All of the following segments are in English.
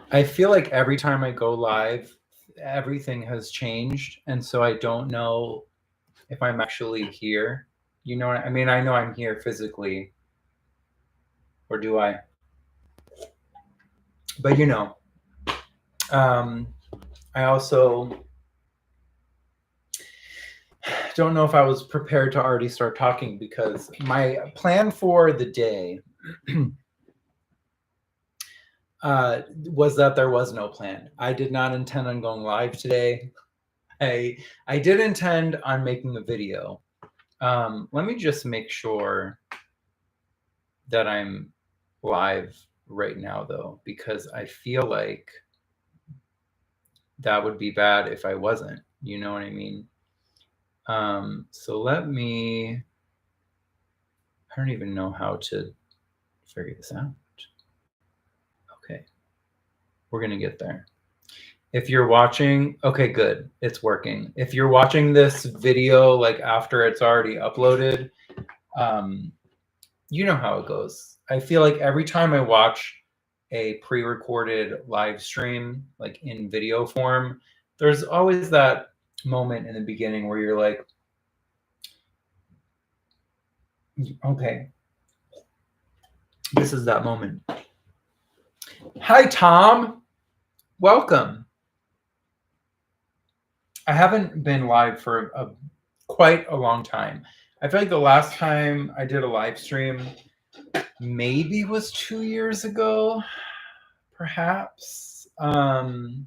I feel like every time I go live, everything has changed, and so I don't know if I'm actually here. You know what I mean? I know I'm here physically, or do I? But um, I also don't know if I was prepared to already start talking because my plan for the day was that there was no plan. I did not intend on going live today. I did intend on making a video. Let me just make sure that I'm live right now, though, because I feel like that would be bad if I wasn't. You know what I mean? So let me. I don't even know how to figure this out. Okay, we're gonna get there. If you're watching, okay, good, it's working. If you're watching this video like after it's already uploaded, um, you know how it goes. I feel like every time I watch a pre-recorded live stream, like in video form, there's always that moment in the beginning where you're like, okay, this is that moment. Hi, Tom. Welcome. I haven't been live for quite a long time. I feel like the last time I did a live stream maybe was 2 years ago, perhaps. Also,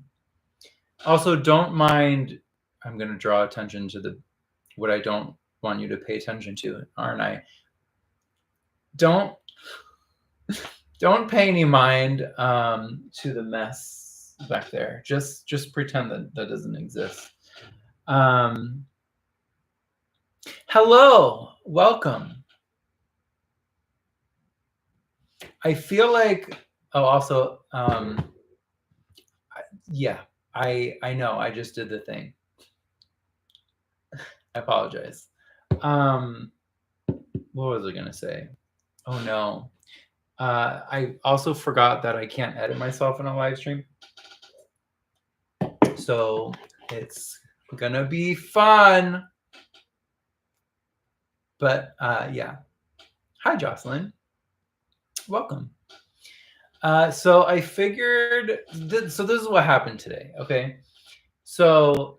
don't mind. I'm going to draw attention to what I don't want you to pay attention to, aren't I? Don't pay any mind to the mess back there. Just pretend that doesn't exist. Hello, welcome. I feel like. Oh, also, yeah, I know. I just did the thing. I apologize. What was I gonna say? Oh no. I also forgot that I can't edit myself in a live stream. So it's gonna be fun. But yeah. Hi, Jocelyn. Welcome. So I figured, so this is what happened today, okay? So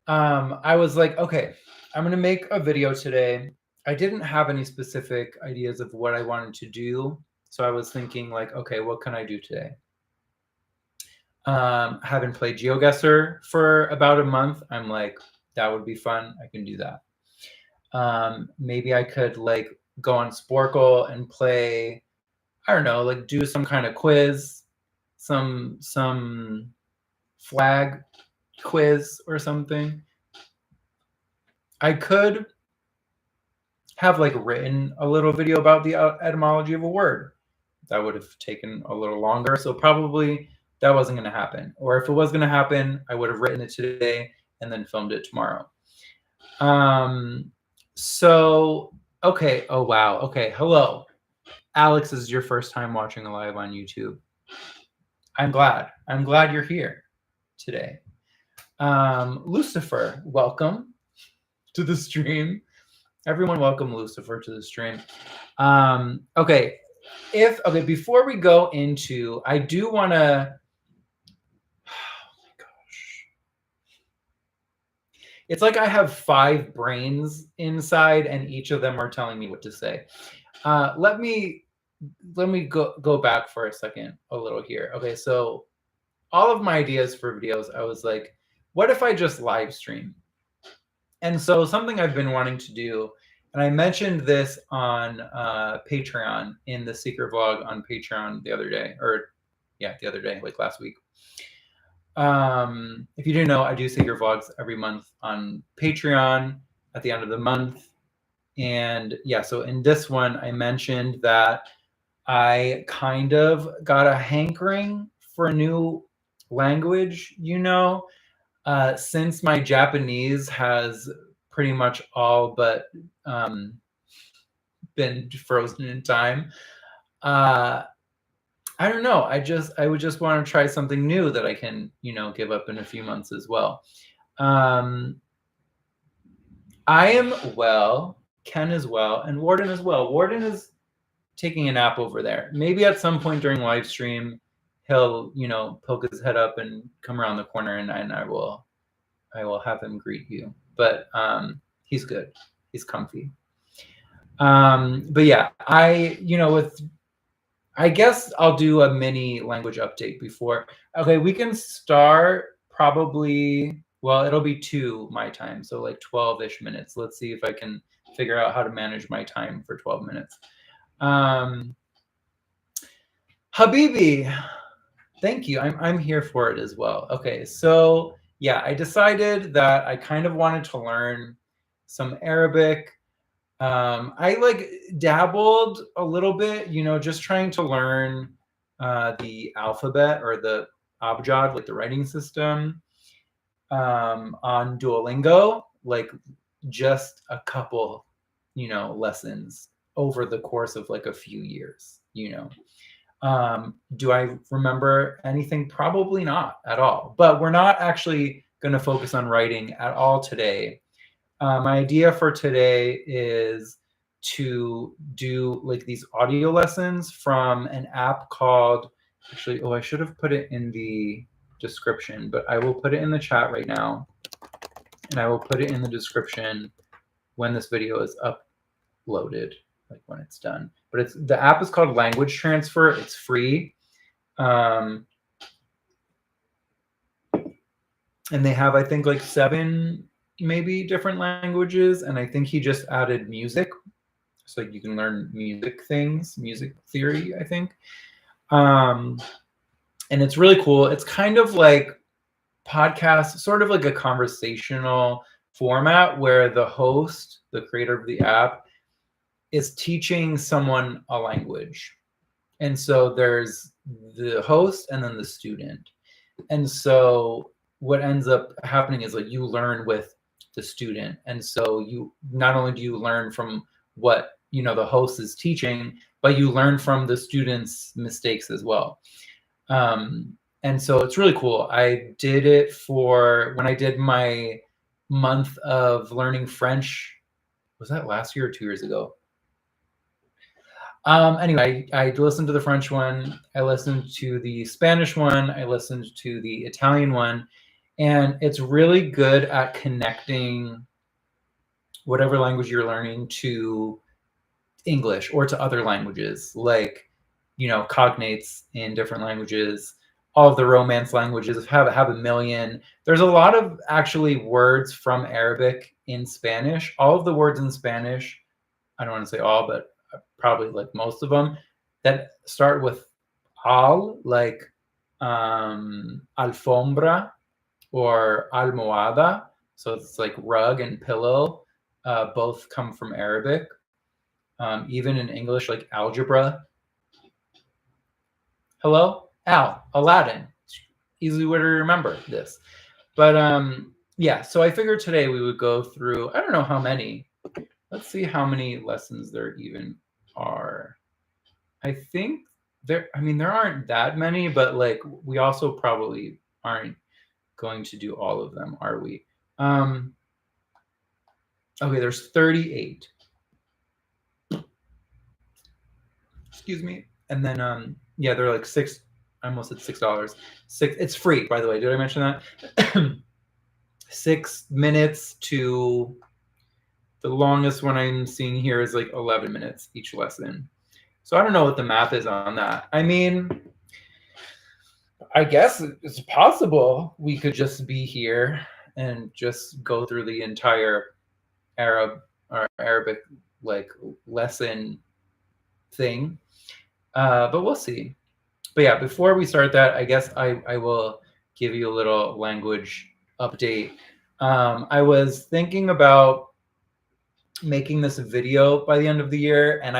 I was like, okay, I'm gonna make a video today. I didn't have any specific ideas of what I wanted to do. So I was thinking like, okay, what can I do today? Haven't played GeoGuessr for about a month. I'm like, that would be fun. I can do that. Maybe I could like go on Sporkle and play, I don't know, like do some kind of quiz, some flag quiz or something. I could have like written a little video about the etymology of a word. That would have taken a little longer. So probably that wasn't going to happen. Or if it was going to happen, I would have written it today and then filmed it tomorrow. So, okay. Oh, wow. Okay. Hello. Alex, this is your first time watching a live on YouTube. I'm glad you're here today. Lucifer, welcome to the stream. Everyone welcome Lucifer to the stream. Okay. Before we go into, I do want to, oh my gosh. It's like I have 5 brains inside and each of them are telling me what to say. Let me go back for a second a little here. Okay, so all of my ideas for videos, I was like, what if I just live stream? And so something I've been wanting to do, and I mentioned this on Patreon in the secret vlog on Patreon the other day, like last week. If you didn't know, I do secret vlogs every month on Patreon at the end of the month. And yeah, so in this one, I mentioned that I kind of got a hankering for a new language, since my Japanese has pretty much all but been frozen in time. I I don't know. I would just want to try something new that I can, give up in a few months as well. Um, I am well, Ken is well, and Warden as well. Warden is taking a nap over there. Maybe at some point during live stream, he'll, poke his head up and come around the corner, and I will have him greet you. But he's good. He's comfy. But yeah, I guess I'll do a mini language update before. Okay, we can start probably, well, it'll be 2 my time, so like 12-ish minutes. Let's see if I can figure out how to manage my time for 12 minutes. Habibi, thank you. I'm here for it as well. Okay, so yeah, I decided that I kind of wanted to learn some Arabic. I like dabbled a little bit, just trying to learn the alphabet or the abjad, like the writing system, on Duolingo, like just a couple, lessons over the course of like a few years, Do I remember anything? Probably not at all. But we're not actually going to focus on writing at all today. My idea for today is to do like these audio lessons from an app called, actually, I should have put it in the description, but I will put it in the chat right now. And I will put it in the description when this video is uploaded, like when it's done. But the app is called Language Transfer. It's free. And they have, I think, like 7 maybe different languages, and I think he just added music, so you can learn music things, music theory, I think. And it's really cool. It's kind of like podcast, sort of like a conversational format where the host, the creator of the app, is teaching someone a language. And so there's the host and then the student. And so what ends up happening is like you learn with the student. And so you not only do you learn from what the host is teaching, but you learn from the student's mistakes as well. And so it's really cool. I did it for when I did my month of learning French. Was that last year or 2 years ago? Anyway, I listened to the French one. I listened to the Spanish one. I listened to the Italian one. And it's really good at connecting whatever language you're learning to English or to other languages, like, cognates in different languages. All of the Romance languages have a million. There's a lot of actually words from Arabic in Spanish. All of the words in Spanish, I don't want to say all, but probably like most of them, that start with al, like alfombra or almohada. So it's like rug and pillow. Both come from Arabic. Even in English, like algebra. Hello? Aladdin. Easy way to remember this. But yeah, so I figured today we would go through, I don't know how many. Let's see how many lessons there even are. I think there aren't that many, but like we also probably aren't going to do all of them, are we? Okay, there's 38. Excuse me. And then yeah, they're like $6. I almost said $6. It's free, by the way. Did I mention that? 6 minutes to the longest one I'm seeing here is like 11 minutes each lesson. So I don't know what the math is on that. I mean, I guess it's possible we could just be here and just go through the entire Arabic like lesson thing. But we'll see. But yeah, before we start that, I guess I will give you a little language update. I was thinking about making this video by the end of the year, and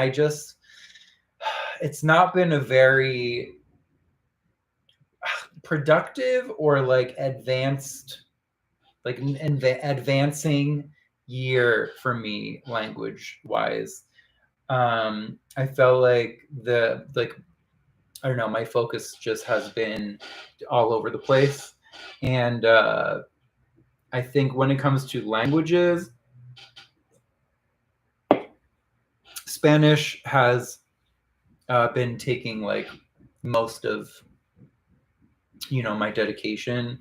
it's not been a very productive or like advancing year for me language wise. I felt like I don't know, my focus just has been all over the place. And I think when it comes to languages, Spanish has been taking like most of my dedication,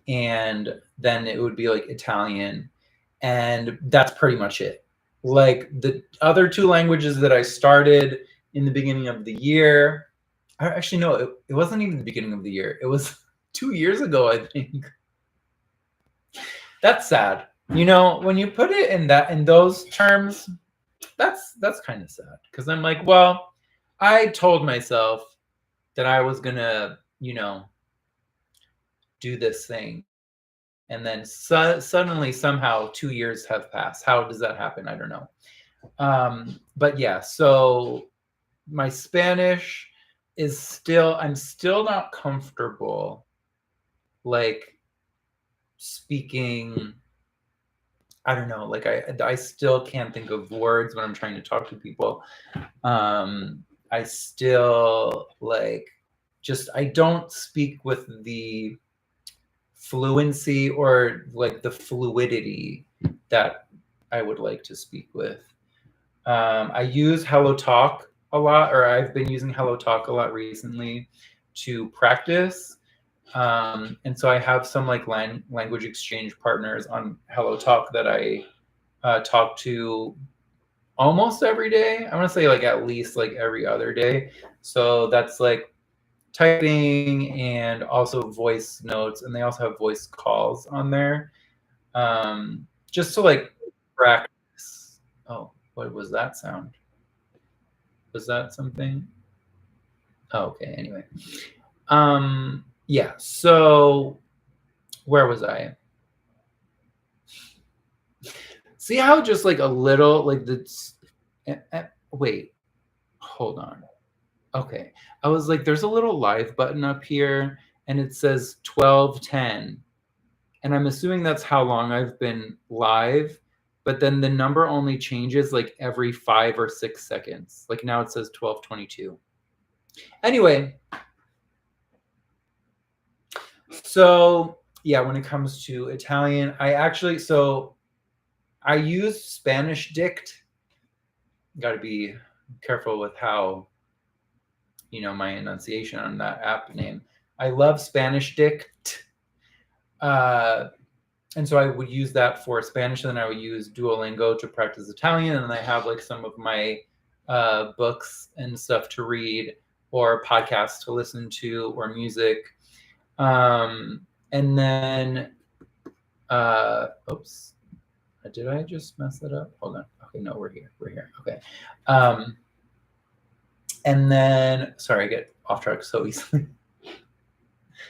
and then it would be like Italian, and that's pretty much it. Like the other two languages that I started in the beginning of the year, I actually no, it wasn't even the beginning of the year. It was 2 years ago, I think. That's sad. When you put it in those terms, that's kind of sad, because I'm like, well, I told myself that I was gonna, do this thing, and then suddenly somehow 2 years have passed. How does that happen? I don't know. But yeah, so my Spanish I'm still not comfortable like speaking. I don't know, like I still can't think of words when I'm trying to talk to people. I still like just I don't speak with the fluency or like the fluidity that I would like to speak with. I use Hello Talk a lot, or I've been using Hello Talk a lot recently to practice. And so I have some like language exchange partners on Hello Talk that I talk to almost every day. I want to say like at least like every other day. So that's like typing and also voice notes, and they also have voice calls on there. Just to like practice. Oh, what was that sound? Was that something? Oh, okay, anyway. Yeah, so where was I? See how just like a little like wait, hold on. Okay. I was like, there's a little live button up here and it says 12:10. And I'm assuming that's how long I've been live, but then the number only changes like every 5 or 6 seconds. Like now it says 12:22. Anyway, so yeah, when it comes to Italian, I use Spanish Dict. Got to be careful with how my enunciation on that app name. I love Spanish Dict. And so I would use that for Spanish, and then I would use Duolingo to practice Italian, and then I have like some of my books and stuff to read, or podcasts to listen to, or music. And then, oops, did I just mess that up? Hold on. Okay, no, we're here. We're here. Okay. And then, sorry, I get off track so easily.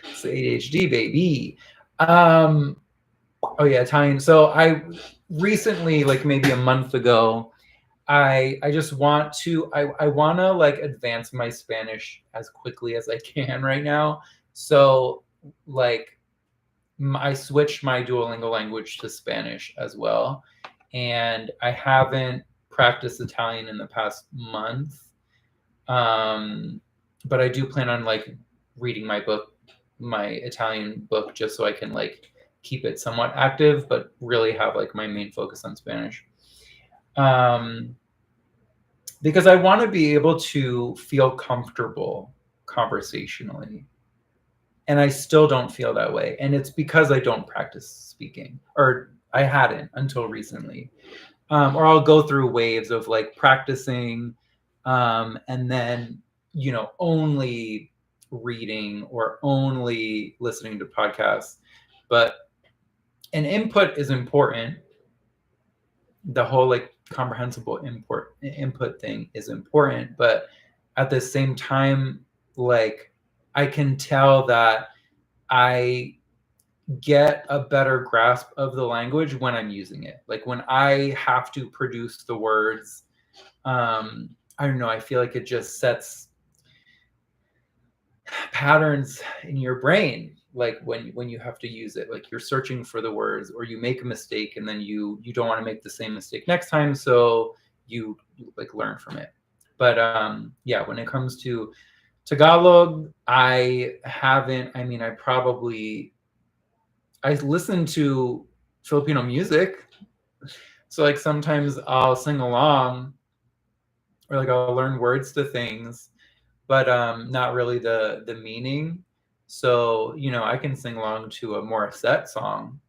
It's ADHD, baby. Oh yeah, Italian. So I recently, like maybe a month ago, I just want to I want to like advance my Spanish as quickly as I can right now. So like I switched my Duolingo language to Spanish as well, and I haven't practiced Italian in the past month. But I do plan on like reading my Italian book, just so I can like keep it somewhat active, but really have like my main focus on Spanish. Because I want to be able to feel comfortable conversationally. And I still don't feel that way. And it's because I don't practice speaking, or I hadn't until recently. Or I'll go through waves of like practicing, and then, only reading or only listening to podcasts. But an input is important. The whole like comprehensible input thing is important, but at the same time, like I can tell that I get a better grasp of the language when I'm using it. Like when I have to produce the words, I don't know, I feel like it just sets patterns in your brain, like when you have to use it, like you're searching for the words, or you make a mistake and then you don't want to make the same mistake next time, so you like learn from it. But yeah, when it comes to Tagalog, I haven't. I mean, I listen to Filipino music, so like sometimes I'll sing along, or like I'll learn words to things, but not really the meaning. So I can sing along to a Morissette song.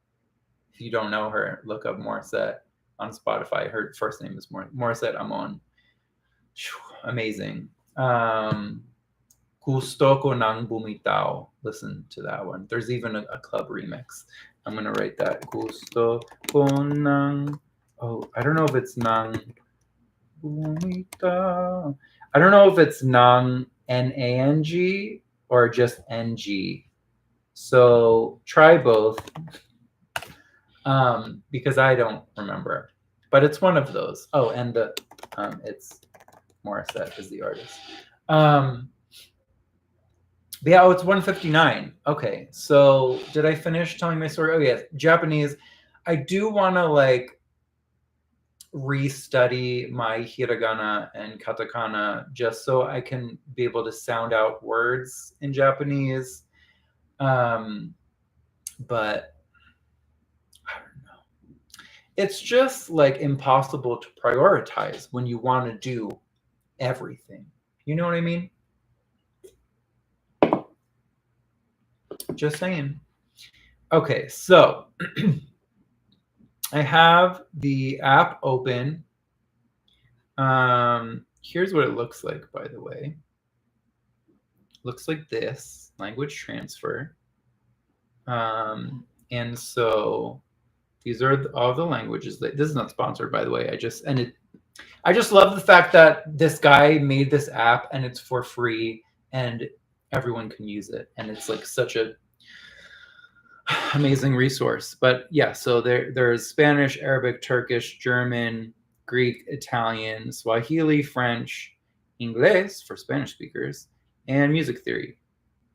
If you don't know her, look up Morissette on Spotify. Her first name is Morissette Amon. Amazing. Gusto ko nang bumitaw. Listen to that one. There's even a club remix. I'm gonna write that. Gusto ko nang. Oh, I don't know if it's nang bumitaw. I don't know if it's nang Nang or just Ng. So try both, because I don't remember, but it's one of those. Oh, and it's Morissette is the artist. But yeah, oh, it's 1:59. Okay, so did I finish telling my story? Oh yes, Japanese. I do want to like restudy my hiragana and katakana just so I can be able to sound out words in Japanese. But I don't know. It's just like impossible to prioritize when you want to do everything. You know what I mean? Just saying. Okay, so I have the app open. Here's what it looks like, by the way. Looks like this, language transfer. And so these are all the languages. This is not sponsored, by the way. I just love the fact that this guy made this app and it's for free and everyone can use it. And it's like such a amazing resource. But yeah, so there's Spanish, Arabic, Turkish, German, Greek, Italian, Swahili, French, Inglés for Spanish speakers, and music theory,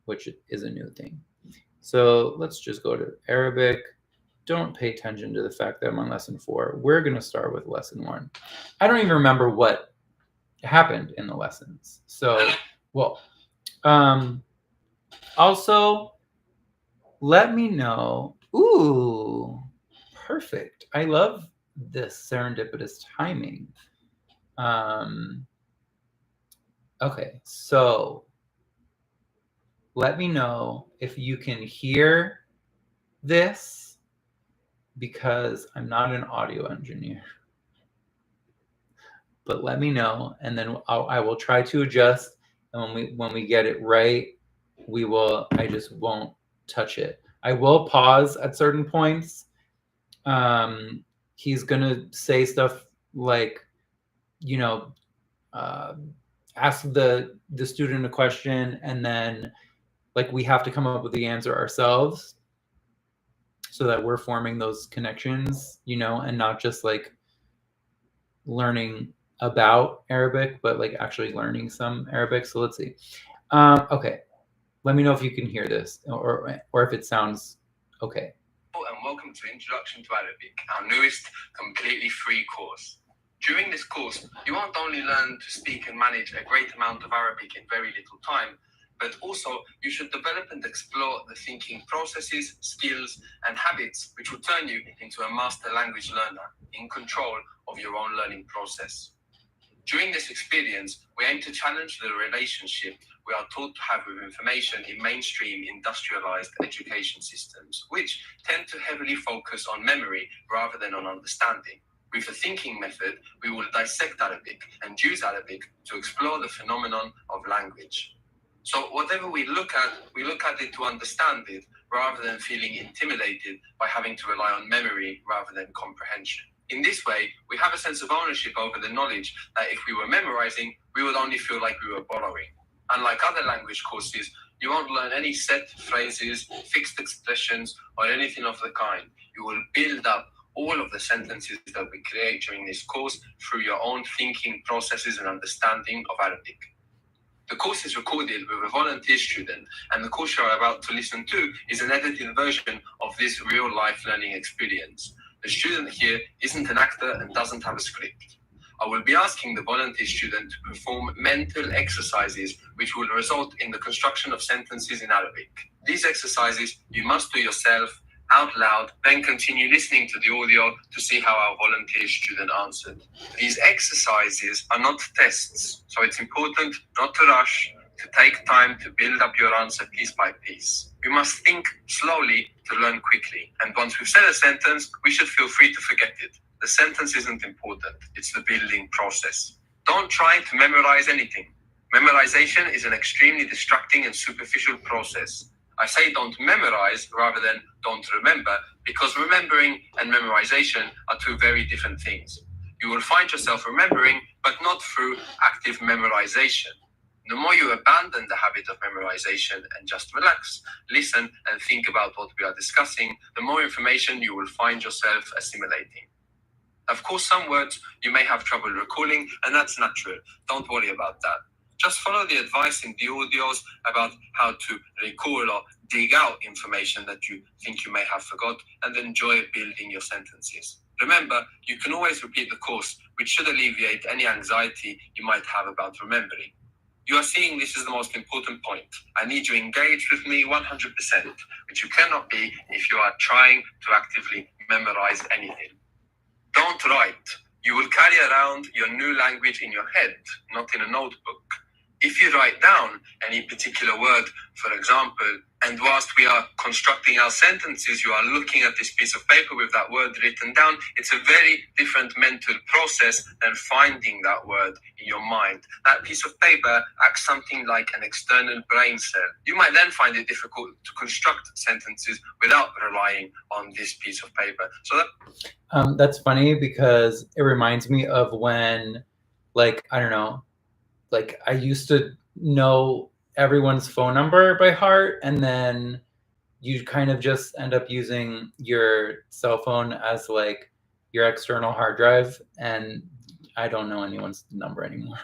which is a new thing. So let's just go to Arabic. Don't pay attention to the fact that I'm on lesson 4. We're going to start with lesson 1. I don't even remember what happened in the lessons. So, well, also, let me know. Ooh, perfect. I love this serendipitous timing. Okay, so let me know if you can hear this, because I'm not an audio engineer. But let me know, and then I will try to adjust. And when we get it right, I just won't touch it. I will pause at certain points. He's gonna say stuff like, ask the student a question, and then like we have to come up with the answer ourselves, so that we're forming those connections, and not just like learning about Arabic, but like actually learning some Arabic. So let's see. Okay, let me know if you can hear this, or if it sounds okay. And welcome to Introduction to Arabic, our newest completely free course. During this course, you won't only learn to speak and manage a great amount of Arabic in very little time, but also you should develop and explore the thinking processes, skills, and habits which will turn you into a master language learner in control of your own learning process. During this experience, we aim to challenge the relationship we are taught to have with information in mainstream industrialized education systems, which tend to heavily focus on memory rather than on understanding. With the thinking method, we will dissect Arabic and use Arabic to explore the phenomenon of language. So whatever we look at it to understand it, rather than feeling intimidated by having to rely on memory rather than comprehension. In this way, we have a sense of ownership over the knowledge that if we were memorizing, we would only feel like we were borrowing. Unlike other language courses, you won't learn any set phrases, fixed expressions, or anything of the kind. You will build up all of the sentences that we create during this course through your own thinking processes and understanding of Arabic. The course is recorded with a volunteer student, and the course you are about to listen to is an edited version of this real-life learning experience. The student here isn't an actor and doesn't have a script. I will be asking the volunteer student to perform mental exercises which will result in the construction of sentences in Arabic. These exercises you must do yourself out loud, then continue listening to the audio to see how our volunteer student answered. These exercises are not tests, so it's important not to rush, to take time to build up your answer piece by piece. We must think slowly to learn quickly, and once we've said a sentence, we should feel free to forget it. The sentence isn't important, it's the building process. Don't try to memorize anything. Memorization is an extremely distracting and superficial process. I say don't memorize rather than don't remember, because remembering and memorization are two very different things. You will find yourself remembering, but not through active memorization. The more you abandon the habit of memorization and just relax, listen, and think about what we are discussing, the more information you will find yourself assimilating. Of course, some words you may have trouble recalling, and that's natural. Don't worry about that. Just follow the advice in the audios about how to recall or dig out information that you think you may have forgot, and enjoy building your sentences. Remember, you can always repeat the course, which should alleviate any anxiety you might have about remembering. You are seeing this is the most important point. I need you engaged with me 100%, which you cannot be if you are trying to actively memorize anything. Don't write. You will carry around your new language in your head, not in a notebook. If you write down any particular word, for example, and whilst we are constructing our sentences, you are looking at this piece of paper with that word written down, it's a very different mental process than finding that word in your mind. That piece of paper acts something like an external brain cell. You might then find it difficult to construct sentences without relying on this piece of paper. So that's funny because it reminds me of when, like, I don't know, like I used to know everyone's phone number by heart, and then you kind of just end up using your cell phone as like your external hard drive, and I don't know anyone's number anymore.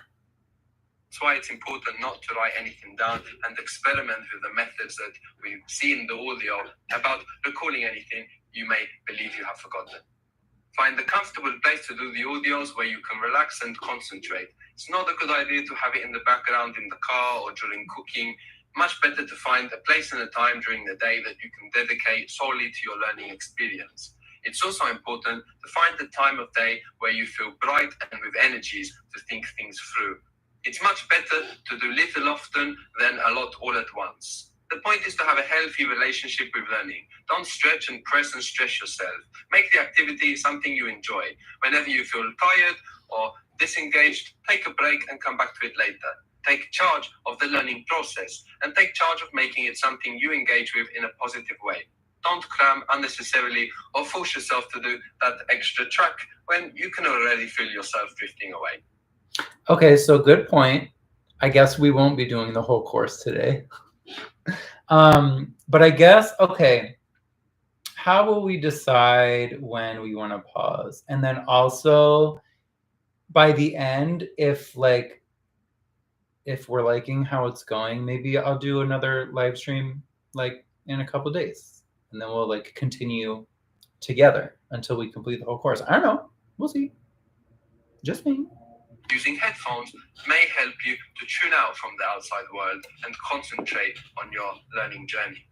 That's why it's important not to write anything down and experiment with the methods that we've seen in the audio about recalling anything you may believe you have forgotten. Find a comfortable place to do the audios where you can relax and concentrate. It's not a good idea to have it in the background in the car or during cooking. Much better to find a place and a time during the day that you can dedicate solely to your learning experience. It's also important to find the time of day where you feel bright and with energies to think things through. It's much better to do little often than a lot all at once. The point is to have a healthy relationship with learning. Don't stretch and press and stress yourself. Make the activity something you enjoy. Whenever you feel tired or disengaged, take a break and come back to it later. Take charge of the learning process and take charge of making it something you engage with in a positive way. Don't cram unnecessarily or force yourself to do that extra track when you can already feel yourself drifting away. Okay, so good point. I guess we won't be doing the whole course today. But I guess, okay, how will we decide when we want to pause? And then also by the end, if we're liking how it's going, maybe I'll do another live stream like in a couple days, and then we'll like continue together until we complete the whole course. I don't know. We'll see. Just me. Using headphones may help you to tune out from the outside world and concentrate on your learning journey.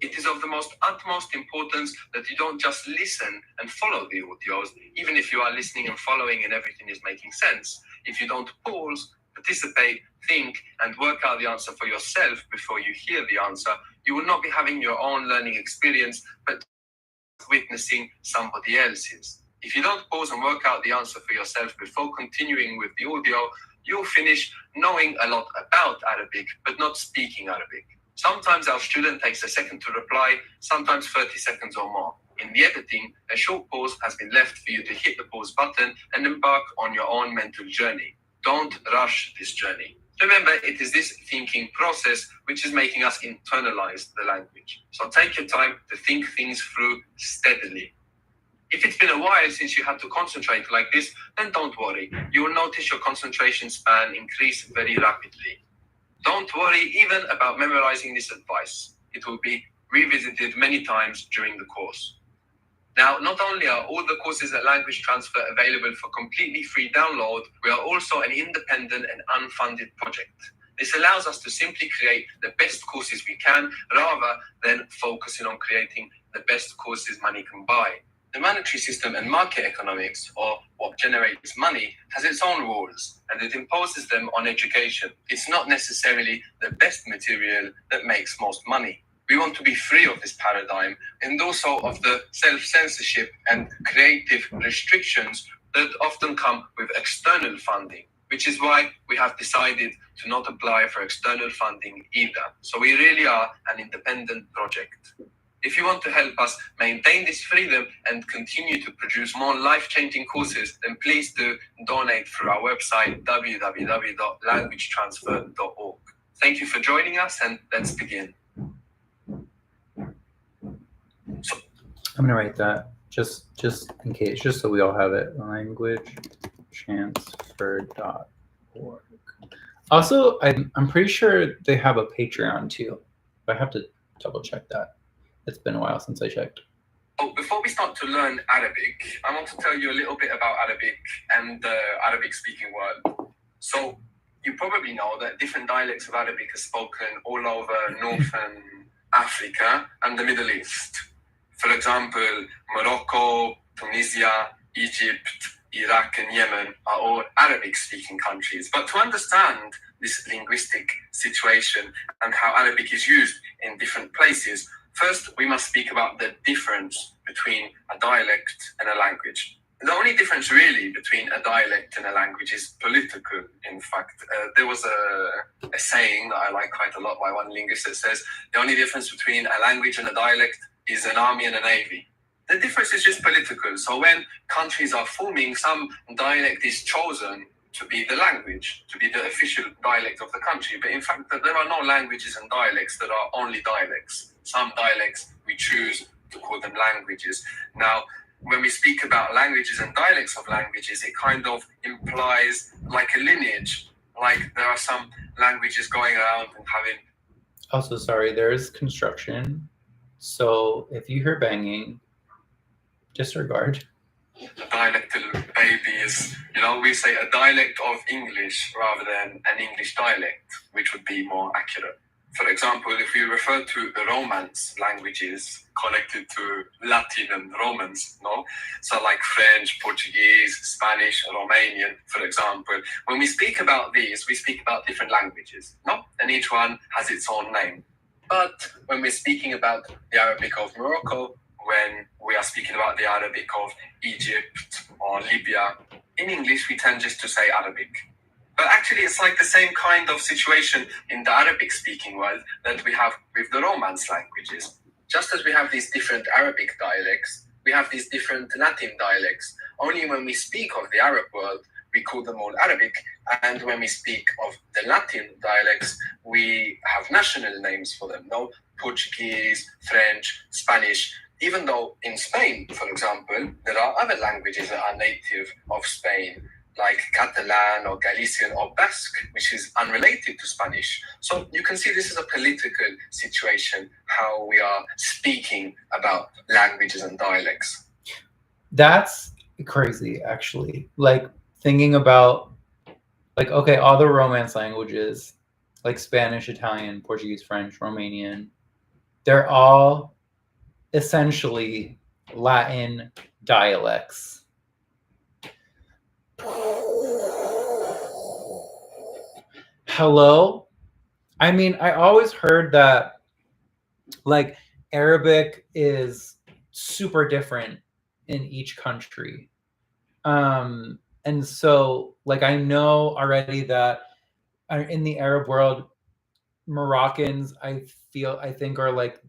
It is of the utmost importance that you don't just listen and follow the audios, even if you are listening and following and everything is making sense. If you don't pause, participate, think, and work out the answer for yourself before you hear the answer, you will not be having your own learning experience, but witnessing somebody else's. If you don't pause and work out the answer for yourself before continuing with the audio, you'll finish knowing a lot about Arabic, but not speaking Arabic. Sometimes our student takes a second to reply, sometimes 30 seconds or more. In the editing, a short pause has been left for you to hit the pause button and embark on your own mental journey. Don't rush this journey. Remember, it is this thinking process which is making us internalize the language. So take your time to think things through steadily. If it's been a while since you had to concentrate like this, then don't worry. You will notice your concentration span increase very rapidly. Don't worry even about memorizing this advice. It will be revisited many times during the course. Now, not only are all the courses at Language Transfer available for completely free download, we are also an independent and unfunded project. This allows us to simply create the best courses we can, rather than focusing on creating the best courses money can buy. The monetary system and market economics, or what generates money, has its own rules, and it imposes them on education. It's not necessarily the best material that makes most money. We want to be free of this paradigm and also of the self-censorship and creative restrictions that often come with external funding, which is why we have decided to not apply for external funding either. So we really are an independent project. If you want to help us maintain this freedom and continue to produce more life-changing courses, then please do donate through our website, www.languagetransfer.org. Thank you for joining us, and let's begin. I'm gonna write that just in case, just so we all have it. Languagetransfer.org. Also, I'm pretty sure they have a Patreon too. But I have to double check that. It's been a while since I checked. Oh, before we start to learn Arabic, I want to tell you a little bit about Arabic and the Arabic-speaking world. So you probably know that different dialects of Arabic are spoken all over Northern Africa and the Middle East. For example, Morocco, Tunisia, Egypt, Iraq, and Yemen are all Arabic-speaking countries. But to understand this linguistic situation and how Arabic is used in different places, first we must speak about the difference between a dialect and a language. The only difference really between a dialect and a language is political, in fact. There was a saying that I like quite a lot by one linguist that says, the only difference between a language and a dialect is an army and a navy. The difference is just political. So when countries are forming, some dialect is chosen to be the language, to be the official dialect of the country. But in fact, there are no languages and dialects that are only dialects. Some dialects we choose to call them languages. Now, when we speak about languages and dialects of languages, it kind of implies like a lineage, like there are some languages going around and having... Also, sorry, there's construction. So if you hear banging, disregard. A dialectal baby is, we say a dialect of English rather than an English dialect, which would be more accurate. For example, if we refer to the Romance languages connected to Latin and Romance, so like French, Portuguese, Spanish, Romanian, for example, when we speak about these, we speak about different languages, and each one has its own name. But when we're speaking about the Arabic of Morocco, when we are speaking about the Arabic of Egypt or Libya, in English we tend just to say Arabic. But actually it's like the same kind of situation in the Arabic-speaking world that we have with the Romance languages. Just as we have these different Arabic dialects, we have these different Latin dialects. Only when we speak of the Arab world, we call them all Arabic, and when we speak of the Latin dialects, we have national names for them, Portuguese, French, Spanish, even though in Spain, for example, there are other languages that are native of Spain, like Catalan or Galician or Basque, which is unrelated to Spanish. So you can see this is a political situation, how we are speaking about languages and dialects. That's crazy, actually. Like thinking about, okay, all the Romance languages, like Spanish, Italian, Portuguese, French, Romanian, they're all essentially Latin dialects. Hello? I mean, I always heard that like Arabic is super different in each country. And so like I know already that in the Arab world, Moroccans I think are like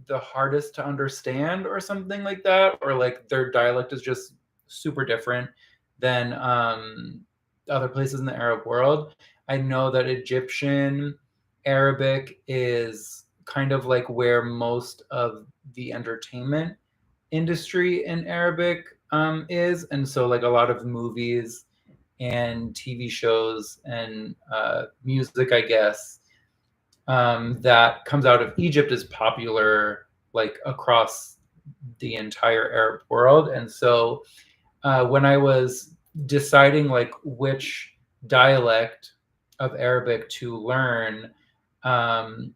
the hardest to understand or something like that, or like their dialect is just super different than other places in the Arab world. I know that Egyptian Arabic is kind of like where most of the entertainment industry in Arabic is, and so like a lot of movies and TV shows and music, I guess, that comes out of Egypt is popular like across the entire Arab world. And so when I was deciding like which dialect of Arabic to learn, um,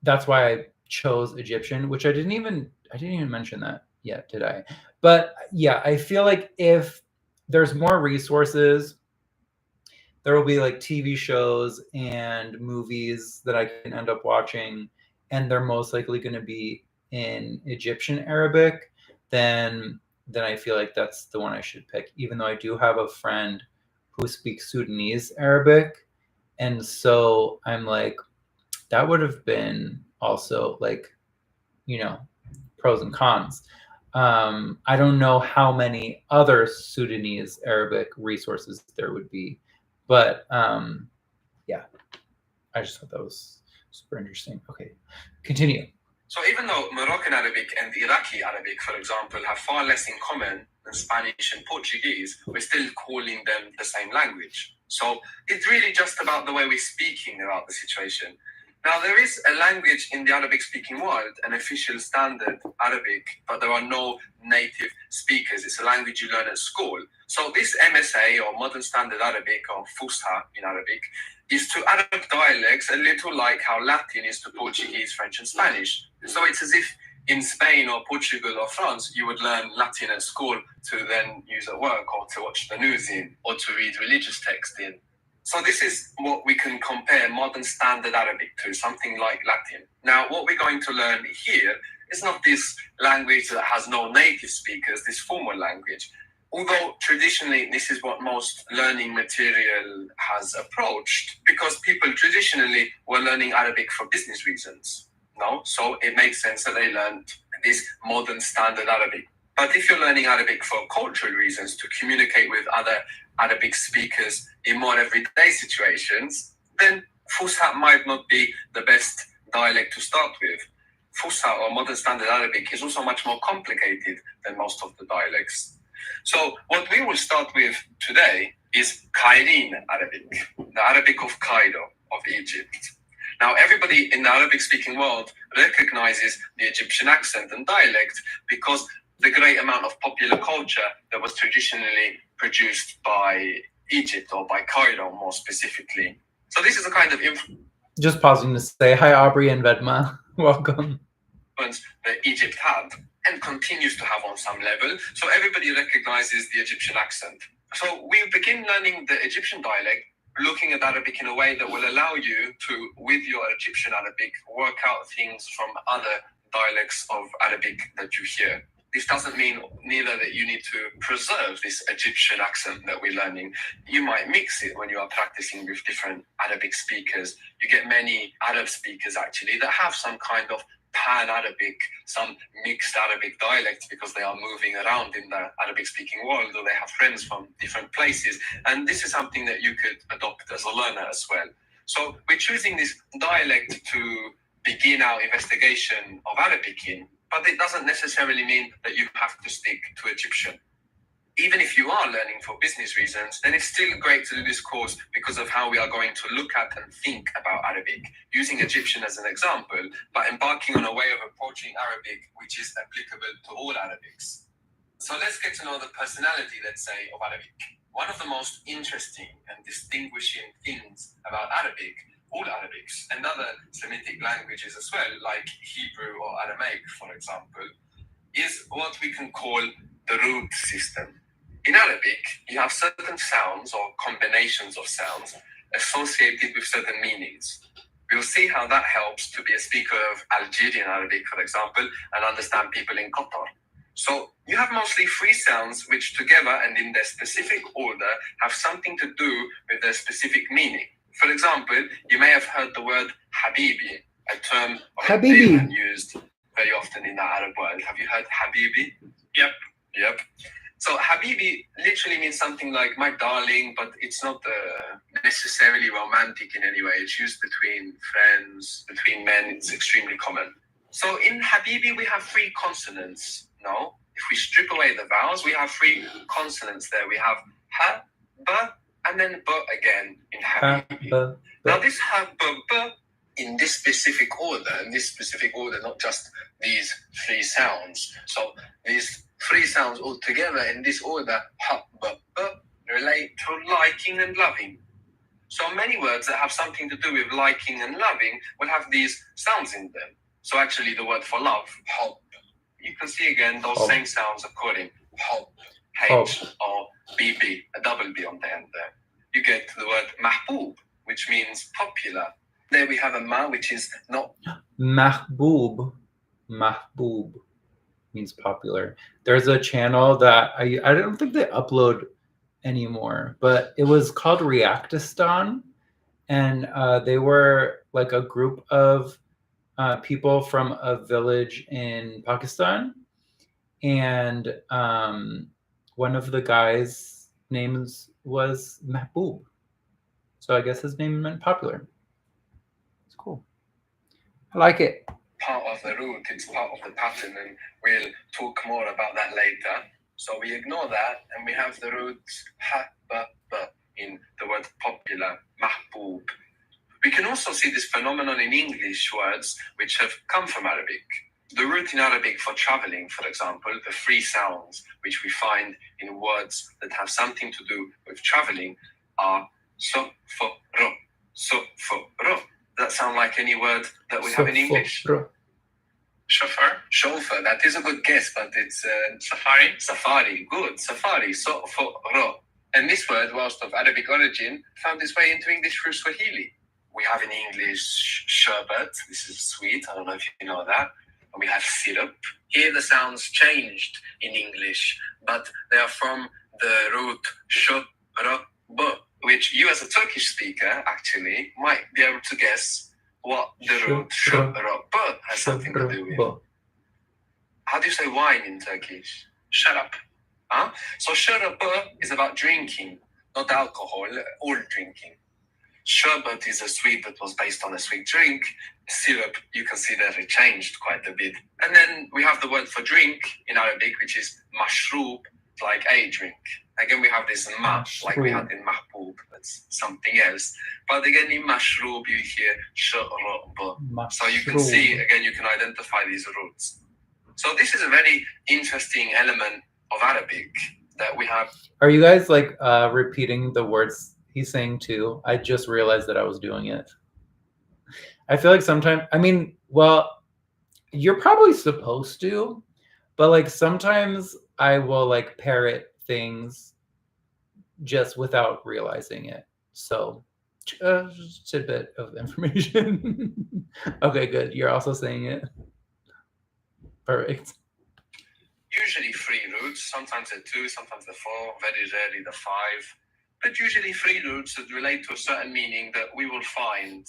that's why I chose Egyptian, which I didn't even mention that yet, did I? But yeah, I feel like if there's more resources, there will be like TV shows and movies that I can end up watching, and they're most likely going to be in Egyptian Arabic, then I feel like that's the one I should pick. Even though I do have a friend who speaks Sudanese Arabic, and so I'm like, that would have been also like, you know, pros and cons. I don't know how many other Sudanese Arabic resources there would be, but yeah, I just thought that was super interesting. Okay, continue. So even though Moroccan Arabic and Iraqi Arabic, for example, have far less in common than Spanish and Portuguese, we're still calling them the same language. So it's really just about the way we're speaking about the situation. Now, there is a language in the Arabic-speaking world, an official standard Arabic, but there are no native speakers. It's a language you learn at school. So this MSA, or Modern Standard Arabic, or Fusha in Arabic, is to Arab dialects a little like how Latin is to Portuguese, French, and Spanish. So it's as if in Spain or Portugal or France, you would learn Latin at school to then use at work or to watch the news in or to read religious text in. So this is what we can compare modern standard Arabic to, something like Latin. Now, what we're going to learn here is not this language that has no native speakers, this formal language. Although traditionally this is what most learning material has approached, because people traditionally were learning Arabic for business reasons. No, so it makes sense that they learned this modern standard Arabic. But if you're learning Arabic for cultural reasons, to communicate with other Arabic speakers in more everyday situations, then Fusha might not be the best dialect to start with. Fusha, or modern standard Arabic, is also much more complicated than most of the dialects. So what we will start with today is Cairene Arabic, the Arabic of Cairo, of Egypt. Now, everybody in the Arabic-speaking world recognizes the Egyptian accent and dialect because the great amount of popular culture that was traditionally produced by Egypt, or by Cairo more specifically. So this is a kind of Just pausing to say hi, Aubrey and Vedma. Welcome. That Egypt had and continues to have on some level. So everybody recognizes the Egyptian accent. So we begin learning the Egyptian dialect, looking at Arabic in a way that will allow you to, with your Egyptian Arabic, work out things from other dialects of Arabic that you hear. This doesn't mean neither that you need to preserve this Egyptian accent that we're learning. You might mix it when you are practicing with different Arabic speakers. You get many Arab speakers actually that have some kind of pan-Arabic, some mixed Arabic dialects, because they are moving around in the Arabic-speaking world, or they have friends from different places. And this is something that you could adopt as a learner as well. So we're choosing this dialect to begin our investigation of Arabic in, but it doesn't necessarily mean that you have to stick to Egyptian. Even if you are learning for business reasons, then it's still great to do this course because of how we are going to look at and think about Arabic, using Egyptian as an example, but embarking on a way of approaching Arabic which is applicable to all Arabics. So let's get to know the personality, let's say, of Arabic. One of the most interesting and distinguishing things about Arabic, all Arabics, and other Semitic languages as well, like Hebrew or Aramaic, for example, is what we can call the root system. In Arabic, you have certain sounds or combinations of sounds associated with certain meanings. We'll see how that helps to be a speaker of Algerian Arabic, for example, and understand people in Qatar. So you have mostly three sounds which together and in their specific order have something to do with their specific meaning. For example, you may have heard the word Habibi, a term Habibi used very often in the Arab world. Have you heard Habibi? Yep. So Habibi literally means something like my darling, but it's not necessarily romantic in any way. It's used between friends, between men. It's extremely common. So in Habibi, we have three consonants. No? If we strip away the vowels, we have three consonants there. We have ha, ba, and then b again in Habibi. Now this ha, ba, in this specific order, not just these three sounds. So these three sounds all together in this order, ha, b, relate to liking and loving. So many words that have something to do with liking and loving will have these sounds in them. So actually the word for love, hob, you can see again those same sounds according, hob, H or BB, a double B on the end there. You get the word mahbub, which means popular. There we have a ma, which is not Mahbub. Mahbub means popular. There's a channel that I don't think they upload anymore, but it was called Reactistan, and they were like a group of people from a village in Pakistan, and one of the guys' names was Mahbub, so I guess his name meant popular. It's cool. I like it. Part of the root, it's part of the pattern, and we'll talk more about that later. So we ignore that, and we have the root ha, ba, in the word popular, mahbub. We can also see this phenomenon in English words which have come from Arabic. The root in Arabic for traveling, for example, the three sounds which we find in words that have something to do with traveling are so, fo, ro, so, fo, ro. Does that sound like any word that we have in English? Chauffeur, that is a good guess, but it's safari, good, safari, so, fo, ro. And this word, whilst of Arabic origin, found its way into English through Swahili. We have in English sherbet, this is sweet, I don't know if you know that. And we have syrup. Here the sounds changed in English, but they are from the root sh, r, b, which you as a Turkish speaker actually might be able to guess what the root sh, r, b has something to do with. How do you say wine in Turkish? Sharap. Huh? So sharap is about drinking, not alcohol, all drinking. Sherbet is a sweet that was based on a sweet drink. Syrup, you can see that it changed quite a bit. And then we have the word for drink in Arabic, which is mashroob, like a drink. Again, we have this ma, like we had in mahbub, that's something else. But again, in mashroob, you hear sharab. So you can see, again, you can identify these roots. So this is a very interesting element of Arabic that we have. Are you guys like repeating the words he's saying too? I just realized that I was doing it. I feel like sometimes, I mean, well, you're probably supposed to, but like sometimes I will like parrot things just without realizing it. So just a tidbit of information. Okay, good. You're also saying it. Perfect. Usually 3 roots, sometimes they're 2, sometimes they're 4, very rarely the 5. But usually 3 roots that relate to a certain meaning that we will find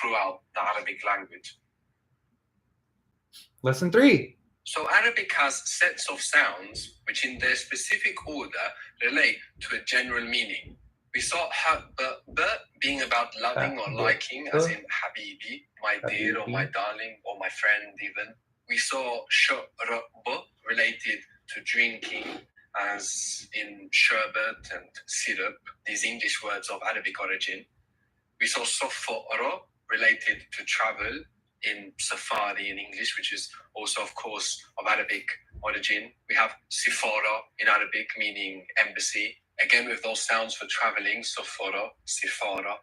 throughout the Arabic language. Lesson 3. So Arabic has sets of sounds which in their specific order relate to a general meaning. We saw ha, b being about loving or liking, as in habibi, my dear or my darling or my friend even. We saw sh, r, b related to drinking, as in sherbet and syrup, these English words of Arabic origin. We saw soforo related to travel, in safari in English, which is also, of course, of Arabic origin. We have sifara in Arabic, meaning embassy. Again, with those sounds for traveling, soforo, sifara.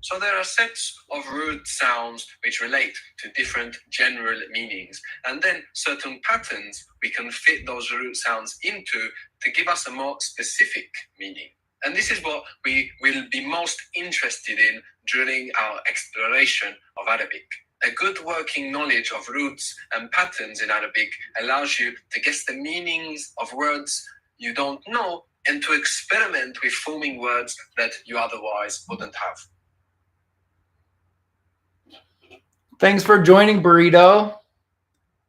So there are sets of root sounds which relate to different general meanings. And then certain patterns we can fit those root sounds into to give us a more specific meaning. And this is what we will be most interested in during our exploration of Arabic. A good working knowledge of roots and patterns in Arabic allows you to guess the meanings of words you don't know and to experiment with forming words that you otherwise wouldn't have. Thanks for joining, Burrito.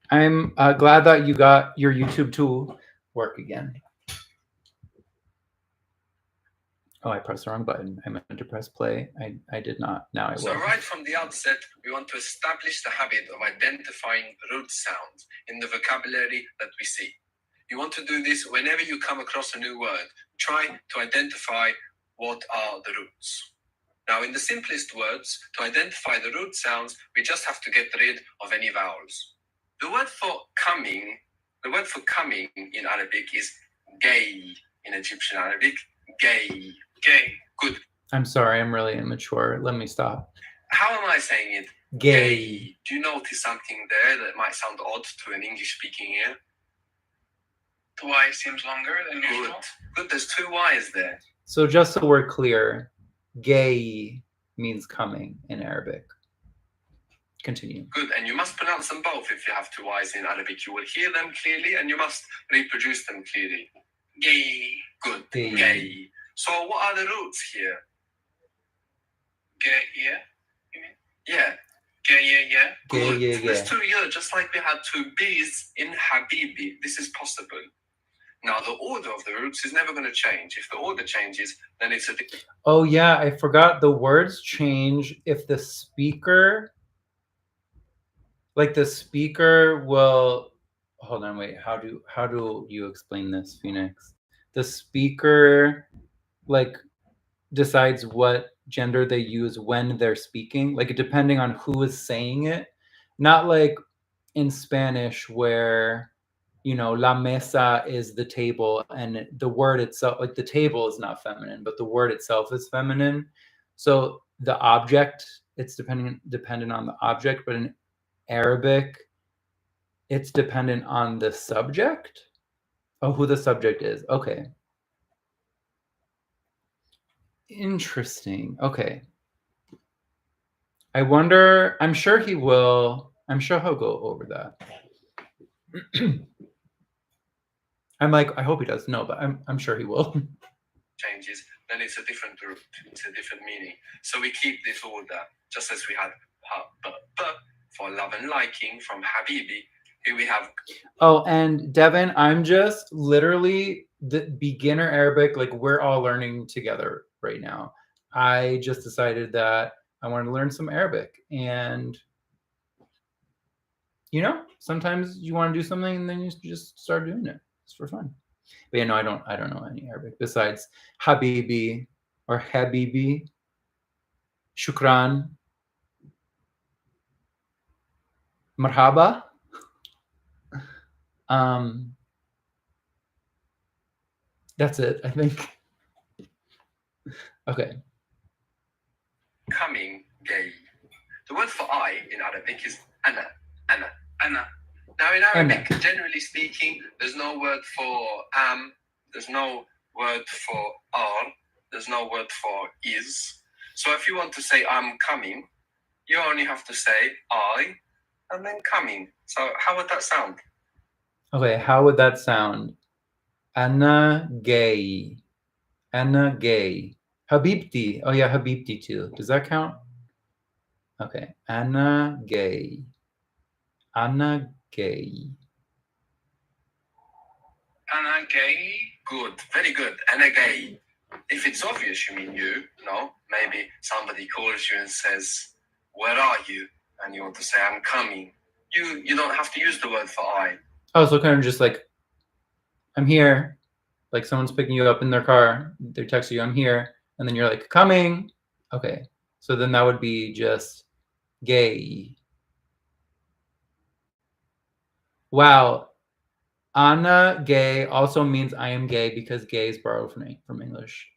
I'm glad that you got your YouTube to work again. Oh, I pressed the wrong button. I meant to press play. I did not. Now I will. So right from the outset, we want to establish the habit of identifying root sounds in the vocabulary that we see. You want to do this whenever you come across a new word. Try to identify what are the roots. Now, in the simplest words, to identify the root sounds, we just have to get rid of any vowels. The word for coming in Arabic is gay in Egyptian Arabic. Gay. Gay. Good. I'm sorry, I'm really immature. Let me stop. How am I saying it? Gay. Do you notice something there that might sound odd to an English-speaking ear? The Y seems longer than usual. Good, there's two Y's there. So just so we're clear, gay means coming in Arabic. Continue. Good, and you must pronounce them both if you have two Y's in Arabic. You will hear them clearly and you must reproduce them clearly. Gay. Good, gay. So what are the roots here? Gay, yeah, you mean? Yeah. Gay, yeah. Good. Gay, yeah. There's two yeah, just like we had two B's in Habibi. This is possible. Now, the order of the roots is never going to change. If the order changes, then it's a... Oh, yeah, I forgot. The words change if the speaker... Like the speaker will... Hold on, wait. How do you explain this, Phoenix? The speaker, like, decides what gender they use when they're speaking, like depending on who is saying it. Not like in Spanish where... la mesa is the table, and the word itself, like the table is not feminine, but the word itself is feminine. So the object, it's dependent on the object, but in Arabic, it's dependent on the subject. Oh, who the subject is. Okay. Interesting. Okay. I wonder, I'm sure he'll go over that. I'm like, I hope he does. No, but I'm sure he will. Changes, then it's a different root. It's a different meaning. So we keep this order, just as we had for love and liking from Habibi. Here we have... Oh, and Devin, I'm just literally the beginner Arabic. Like, we're all learning together right now. I just decided that I wanted to learn some Arabic, and sometimes you want to do something and then you just start doing it. It's for fun. But I don't know any Arabic besides Habibi or Habibi, Shukran, Marhaba. That's it, I think. Okay. Coming, gay. The word for I in Arabic is ana. Now in Arabic, generally speaking, there's no word for am, there's no word for are, there's no word for is. So if you want to say I'm coming, you only have to say I and then coming. So how would that sound? Okay, how would that sound? Ana gay. Ana gay. Habibti. Oh yeah, Habibti too. Does that count? Okay. Ana gay. Ana gay. Ana gay. Good. Very good. Ana gay. If it's obvious, you mean you. No. Maybe somebody calls you and says, where are you? And you want to say, I'm coming. You don't have to use the word for I. Oh, so kind of just like, I'm here. Like someone's picking you up in their car. They're texting you, I'm here. And then you're like, coming. Okay. So then that would be just gay. Wow. Ana gay also means I am gay because gay is borrowed from English.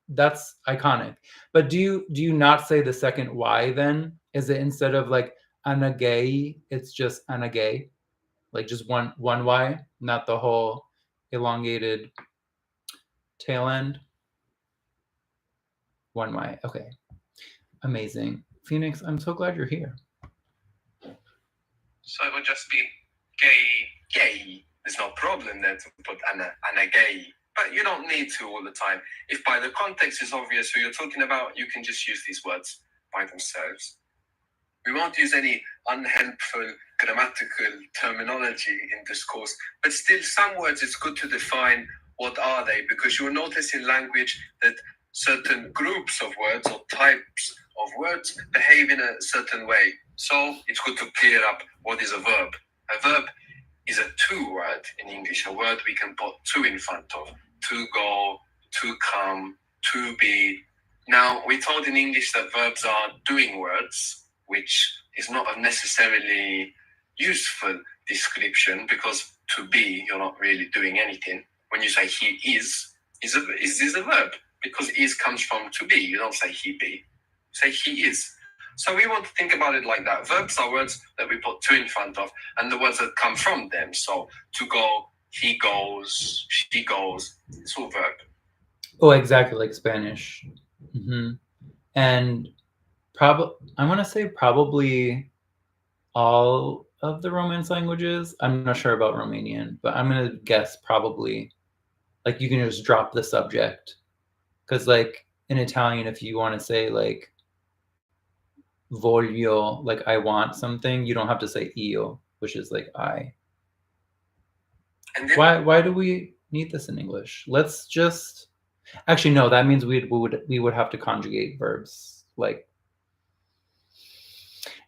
That's iconic. But do you not say the second Y then? Is it instead of like Ana gay, it's just Ana gay? Like just one Y, not the whole elongated tail end? One Y. Okay. Amazing. Phoenix, I'm so glad you're here. So it would just be gay. There's no problem there to put Ana gay. But you don't need to all the time. If by the context is obvious who you're talking about, you can just use these words by themselves. We won't use any unhelpful grammatical terminology in this course, but still some words it's good to define what are they, because you'll notice in language that certain groups of words or types of words behave in a certain way. So it's good to clear up what is a verb. A verb is a to word in English, a word we can put to in front of. To go, to come, to be. Now, we told in English that verbs are doing words, which is not a necessarily useful description because to be, you're not really doing anything. When you say he is a verb because is comes from to be. You don't say he be, you say he is. So we want to think about it like that. Verbs are words that we put to in front of and the words that come from them. So to go, he goes, she goes, it's all verb. Oh, exactly, like Spanish. And I want to say probably all of the Romance languages. I'm not sure about Romanian, but I'm going to guess probably like you can just drop the subject. Because like in Italian, if you want to say like voglio, like I want something, you don't have to say io, which is like I. And then, why do we need this in English? Let's just actually no, that means we would have to conjugate verbs like,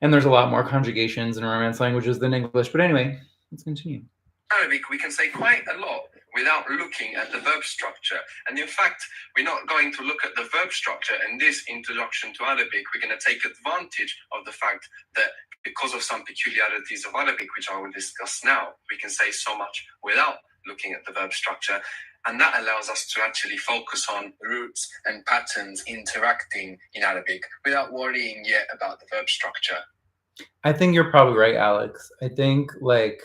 and there's a lot more conjugations in Romance languages than English. But anyway, let's continue. Arabic, we can say quite a lot without looking at the verb structure. And in fact, we're not going to look at the verb structure in this introduction to Arabic. We're going to take advantage of the fact that because of some peculiarities of Arabic, which I will discuss now, we can say so much without looking at the verb structure. And that allows us to actually focus on roots and patterns interacting in Arabic without worrying yet about the verb structure. I think you're probably right, Alex. I think like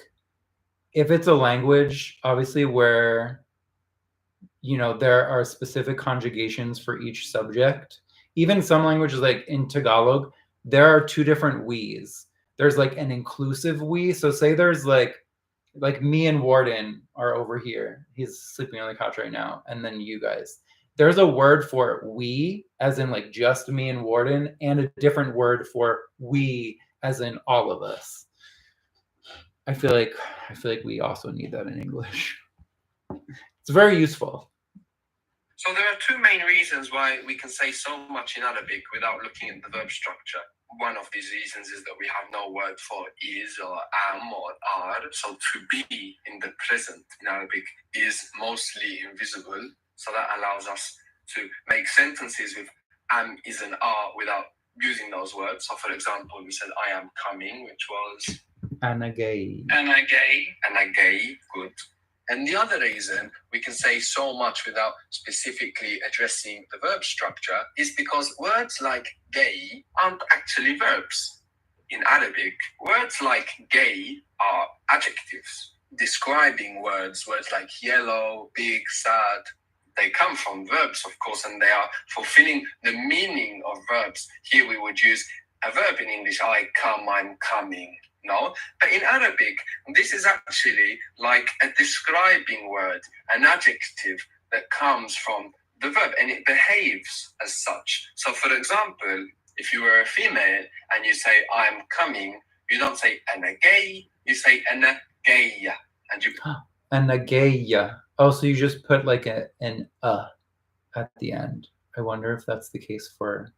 if it's a language, obviously where, you know, there are specific conjugations for each subject. Even some languages like in Tagalog, there are two different we's. There's like an inclusive we. So say there's like me and Warden are over here. He's sleeping on the couch right now. And then you guys. There's a word for we, as in like just me and Warden, and a different word for we, as in all of us. I feel like we also need that in English. It's very useful. So there are two main reasons why we can say so much in Arabic without looking at the verb structure. One of these reasons is that we have no word for is or am or are. So to be in the present in Arabic is mostly invisible. So that allows us to make sentences with am, is, and are without using those words. So for example, we said I am coming, which was Anagay. Anagay, good. And the other reason we can say so much without specifically addressing the verb structure is because words like gay aren't actually verbs. In Arabic, words like gay are adjectives describing words like yellow, big, sad. They come from verbs, of course, and they are fulfilling the meaning of verbs. Here we would use a verb in English, I come, I'm coming. No, but in Arabic, this is actually like a describing word, an adjective that comes from the verb and it behaves as such. So, for example, if you were a female and you say, I'm coming, you don't say anagay, you say anagaya. And you anagaya. Oh, so you just put like an at the end. I wonder if that's the case for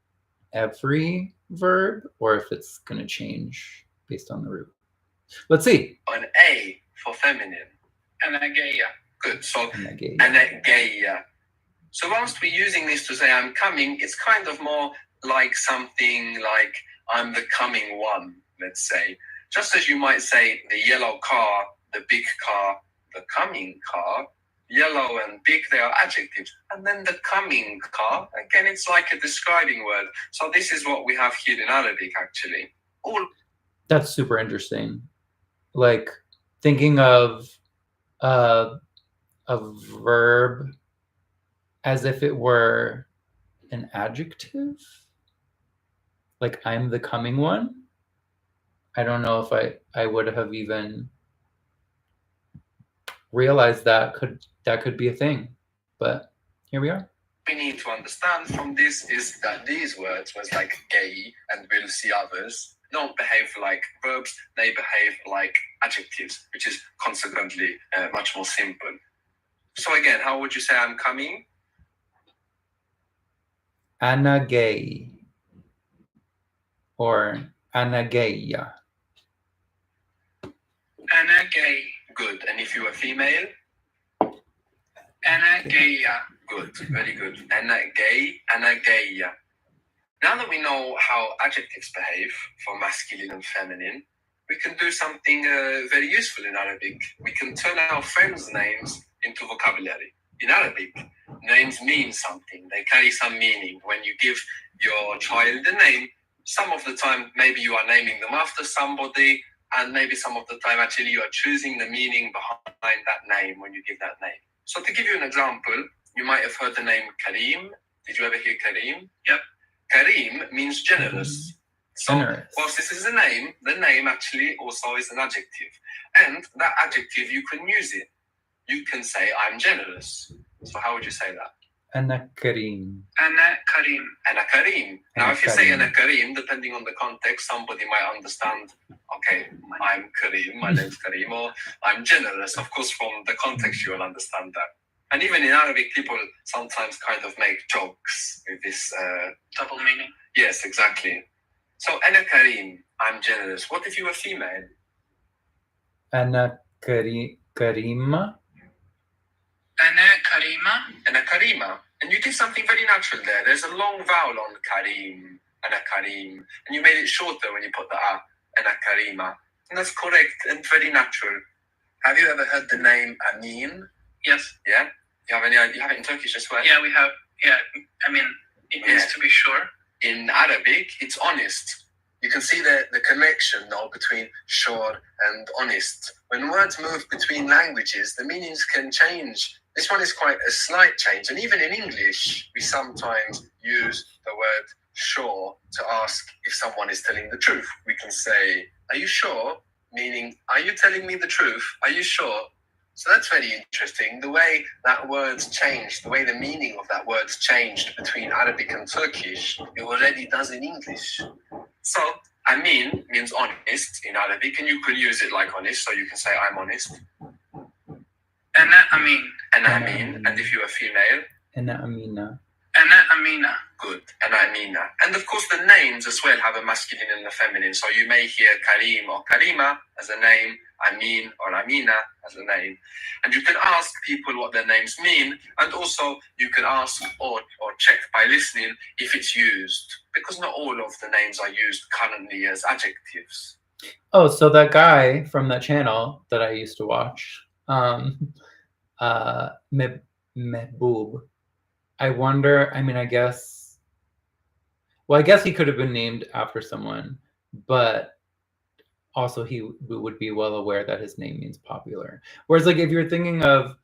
every verb or if it's going to change based on the root. Let's see. An A for feminine. Anagaya. Good. So anagaya. So whilst we're using this to say I'm coming, it's kind of more like something like I'm the coming one, let's say. Just as you might say the yellow car, the big car, the coming car. Yellow and big, they are adjectives. And then the coming car, again, it's like a describing word. So this is what we have here in Arabic, actually. That's super interesting. Like thinking of a verb as if it were an adjective. Like I'm the coming one. I don't know if I would have even realized that could be a thing. But here we are. We need to understand from this is that these words, words like gay and we'll see others, don't behave like verbs, they behave like adjectives, which is consequently much more simple. So again, how would you say I'm coming? Anagay or anagaya. Anagay. Good. And if you are female? Anagaya. Good, very good. أنا gay, أنا gayة. Now that we know how adjectives behave for masculine and feminine, we can do something very useful in Arabic. We can turn our friends' names into vocabulary. In Arabic, names mean something. They carry some meaning. When you give your child a name, some of the time maybe you are naming them after somebody, and maybe some of the time actually you are choosing the meaning behind that name when you give that name. So to give you an example, you might have heard the name Kareem. Did you ever hear Kareem? Yep. Kareem means generous. So, whilst this is a name, the name actually also is an adjective. And that adjective, you can use it. You can say, I'm generous. So how would you say that? أنا كريم. أنا كريم. أنا كريم. Now, if you say أنا كريم, depending on the context, somebody might understand, okay, I'm Kareem, my name's Kareem, or I'm generous. Of course, from the context, you will understand that. And even in Arabic, people sometimes kind of make jokes with this double meaning. Yes, exactly. So, أنا كريم, I'm generous. What if you were female? أنا كريمة. أنا كريمة. أنا كريمة. And you did something very natural there. There's a long vowel on Kareem. أنا كريم. And you made it shorter when you put the A. أنا كريمة. And that's correct and very natural. Have you ever heard the name Amin? Yes. Yeah? You have it in Turkish as well? Yeah, we have. Yeah, I mean, it means to be sure. In Arabic, it's honest. You can see the connection now between sure and honest. When words move between languages, the meanings can change. This one is quite a slight change. And even in English, we sometimes use the word sure to ask if someone is telling the truth. We can say, are you sure? Meaning, are you telling me the truth? Are you sure? So that's very interesting. The way that word's changed, the way the meaning of that word's changed between Arabic and Turkish, it already does in English. So, Amin means honest in Arabic, and you can use it like honest, so you can say, I'm honest. Ana Amin. Ana Amin. And if you are female? أنا أمينة. Ana Amina. Good. Ana Amina. And of course, the names as well have a masculine and a feminine. So you may hear Karim or Karima as a name, Amin or Amina as a name. And you can ask people what their names mean. And also, you can ask or check by listening if it's used. Because not all of the names are used currently as adjectives. Oh, so that guy from that channel that I used to watch, Mehboob. I wonder, I mean, I guess he could have been named after someone, but also he would be well aware that his name means popular. Whereas, like, if you're thinking of,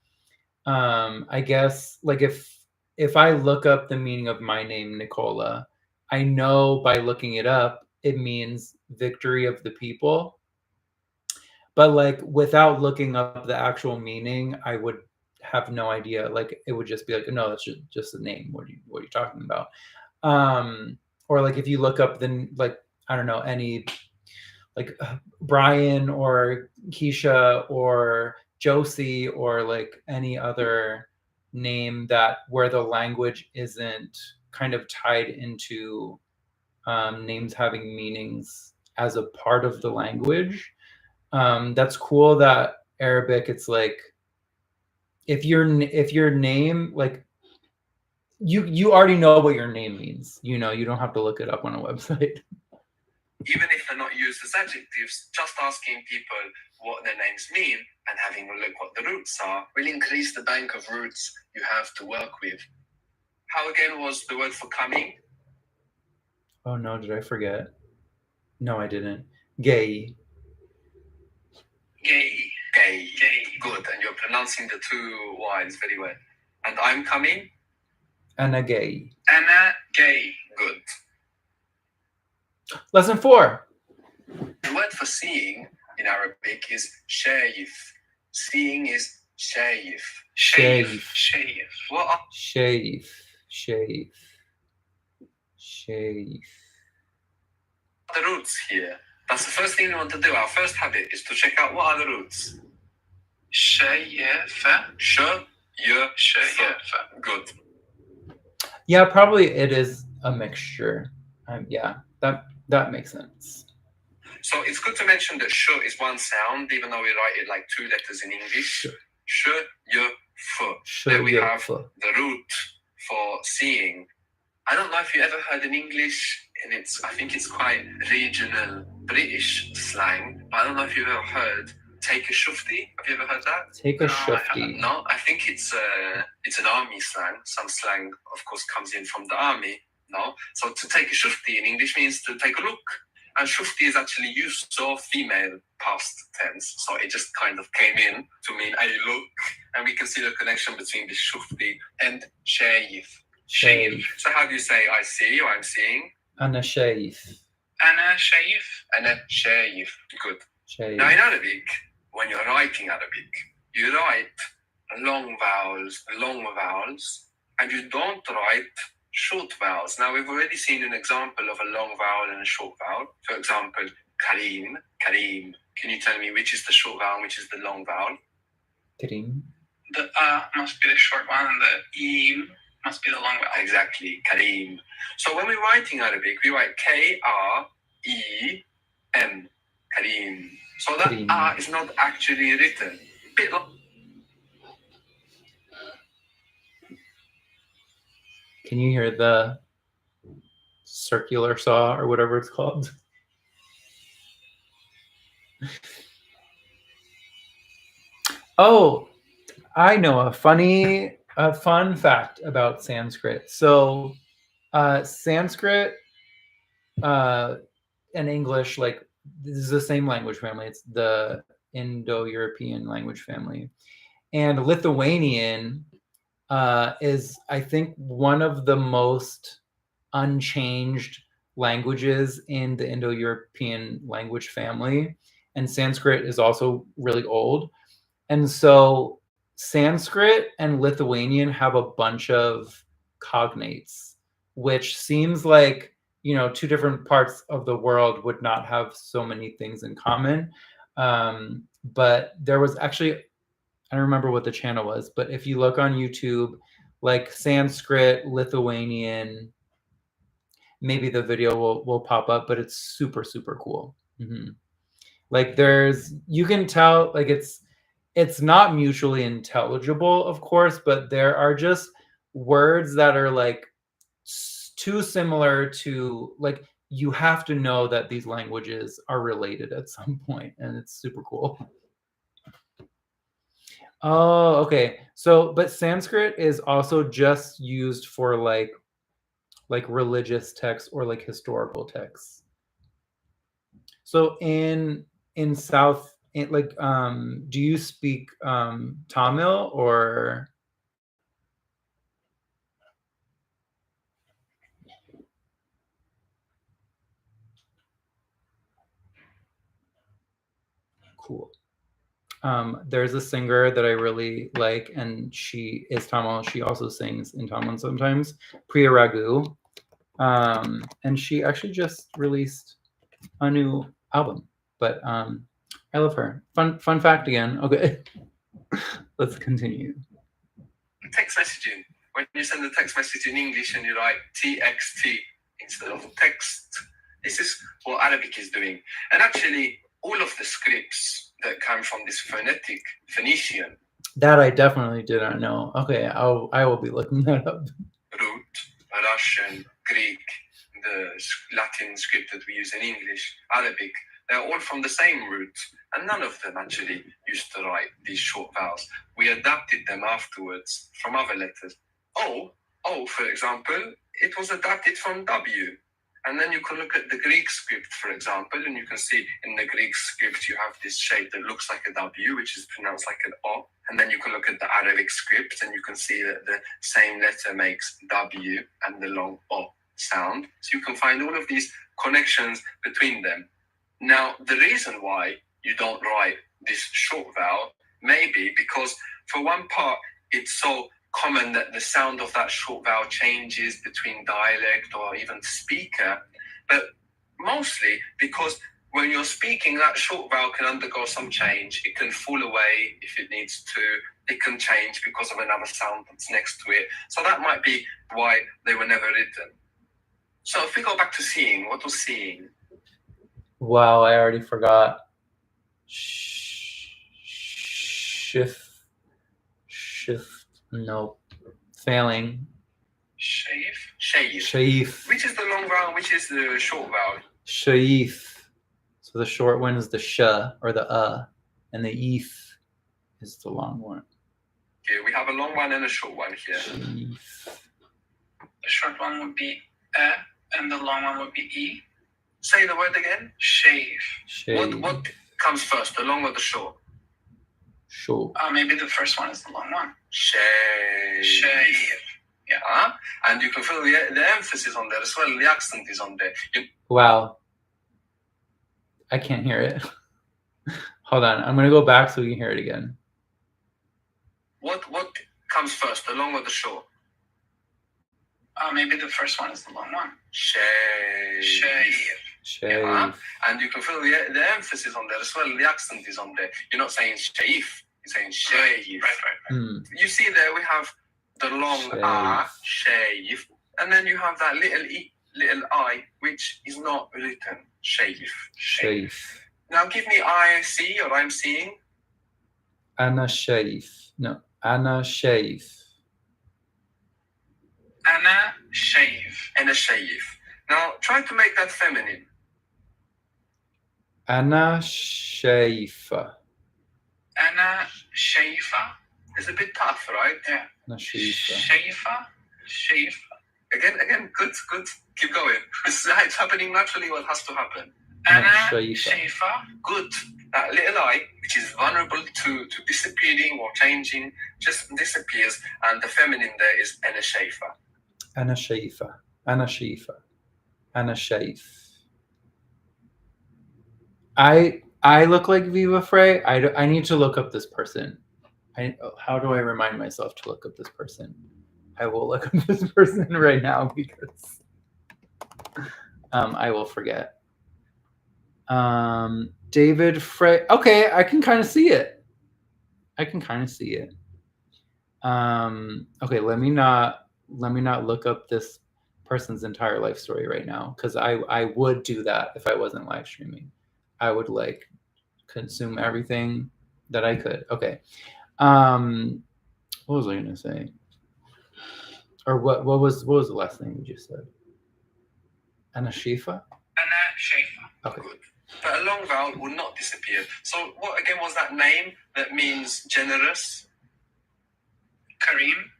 I guess, like, if I look up the meaning of my name, Nicola, I know by looking it up, it means victory of the people. But, like, without looking up the actual meaning, I would have no idea. Like, it would just be like, no, that's just a name. What are you talking about? Or like if you look up then, like, I don't know, any like Brian or Keisha or Josie or like any other name that where the language isn't kind of tied into names having meanings as a part of the language. That's cool that Arabic, it's like if your name, like you already know what your name means. You know, you don't have to look it up on a website. Even if they're not used as adjectives, just asking people what their names mean and having a look what the roots are will increase the bank of roots you have to work with. How again was the word for coming? Oh no, did I forget? No, I didn't. Gay. Gay. Gay. Gay. Good. And you're pronouncing the two Y's very well. And I'm coming? Anna gay. Anna gay. Good. Lesson 4. The word for seeing in Arabic is shayif. Seeing is shayif. Shayif. Shayif. What? Shayif. Shayif. Shayif. The roots here. That's the first thing we want to do. Our first habit is to check out what are the roots. Shayifa. Shayifa. Good. Yeah, probably it is a mixture. Yeah, that makes sense. So it's good to mention that sh is one sound, even though we write it like 2 letters in English. Sh, y, Then we have the root for seeing. I don't know if you ever heard in English, and I think it's quite regional British slang, but I don't know if you've ever heard take a shufti. Have you ever heard that? Take a shufti. No, I think it's an army slang. Some slang, of course, comes in from the army. No, so to take a shufti in English means to take a look. And shufti is actually used so female past tense, so it just kind of came in to mean a look, and we can see the connection between the shufti and shayif. Shayif. So how do you say I see or I'm seeing? Ana shayif. Ana shayif. Ana shayif. Good. Shayif. Now in Arabic, when you're writing Arabic, you write long vowels, and you don't write short vowels. Now we've already seen an example of a long vowel and a short vowel. For example, Kareem, Kareem. Can you tell me which is the short vowel and which is the long vowel? Kareem. The must be the short one and the E must be the long vowel. Exactly, Kareem. So when we're writing Arabic, we write K-R-E-M, Kareem. So that R is not actually written. Bit long. Can you hear the circular saw or whatever it's called? Oh, I know a fun fact about Sanskrit. So Sanskrit and English, like, this is the same language family. It's the Indo-European language family. And Lithuanian is, I think, one of the most unchanged languages in the Indo-European language family. And Sanskrit is also really old. And so Sanskrit and Lithuanian have a bunch of cognates, which seems like, two different parts of the world would not have so many things in common. But there was actually, I don't remember what the channel was, but if you look on YouTube, like Sanskrit, Lithuanian, maybe the video will pop up, but it's super, super cool. Mm-hmm. Like you can tell, like it's not mutually intelligible, of course, but there are just words that are like too similar to, like, you have to know that these languages are related at some point, and it's super cool. Oh, okay. So, but Sanskrit is also just used for like religious texts or like historical texts. So in South, like, do you speak Tamil or? Cool. There's a singer that I really like, and she is Tamil. She also sings in Tamil sometimes, Priya Raghu. And she actually just released a new album, but I love her. Fun fact again. Okay, let's continue. Text messaging. When you send a text message in English and you write TXT instead of text, this is what Arabic is doing. And actually, all of the scripts that come from this phonetic Phoenician. That I definitely did not know. Okay, I will be looking that up. Root, Russian, Greek, the Latin script that we use in English, Arabic, they're all from the same root, and none of them actually used to write these short vowels. We adapted them afterwards from other letters. O, for example, it was adapted from W. And then you can look at the Greek script, for example, and you can see in the Greek script you have this shape that looks like a W, which is pronounced like an O. And then you can look at the Arabic script and you can see that the same letter makes W and the long O sound. So you can find all of these connections between them. Now, the reason why you don't write this short vowel may be because, for one part, it's so common that the sound of that short vowel changes between dialect or even speaker, but mostly because when you're speaking, that short vowel can undergo some change. It can fall away if it needs to. It can change because of another sound that's next to it. So that might be why they were never written. So if we go back to seeing, what was seeing? Wow, I already forgot. Shift. Shift. Nope. Failing. Shaif. Shaif. Which is the long vowel? Which is the short vowel? Shaif. So the short one is the sh or the and the eef is the long one. Okay, we have a long one and a short one here. Shaif. The short one would be and the long one would be e. Say the word again. Shaif. What comes first, the long or the short? Short. Maybe the first one is the long one. Shaif. Yeah. And you can feel the emphasis on there as well. The accent is on there. Wow. I can't hear it. Hold on. I'm going to go back so we can hear it again. What comes first, the long or the short? Maybe the first one is the long one. Shaif. Yeah. And you can feel the emphasis on there as well. The accent is on there. You're not saying shaif. You're saying shaif. Right. You see there we have the long shaif, and then you have that little I, which is not written. Shaif. Now give me I see or I'm seeing. Ana shaif. No. Ana shaif. Ana shaif. Now try to make that feminine. Ana shaifa. Ana shaifa. It's a bit tough, right? Yeah. Ana shaifa. Shaifa. Again. Good. Keep going. It's happening naturally. What has to happen? Ana shaifa. Good. That little I, which is vulnerable to disappearing or changing, just disappears, and the feminine there is ana shaifa. Ana shaifa. Ana shaifa. Ana shaif. I look like Viva Frey. I need to look up this person. How do I remind myself to look up this person? I will look up this person right now because I will forget. David Frey. Okay, I can kind of see it. Okay, let me not look up this person's entire life story right now, because I would do that if I wasn't live streaming. I would like consume everything that I could. Okay. What was I gonna say? Or what was the last thing you just said? Ana Shifa? Ana Shifa. Okay. Good. But a long vowel will not disappear. So what again was that name that means generous? Karim.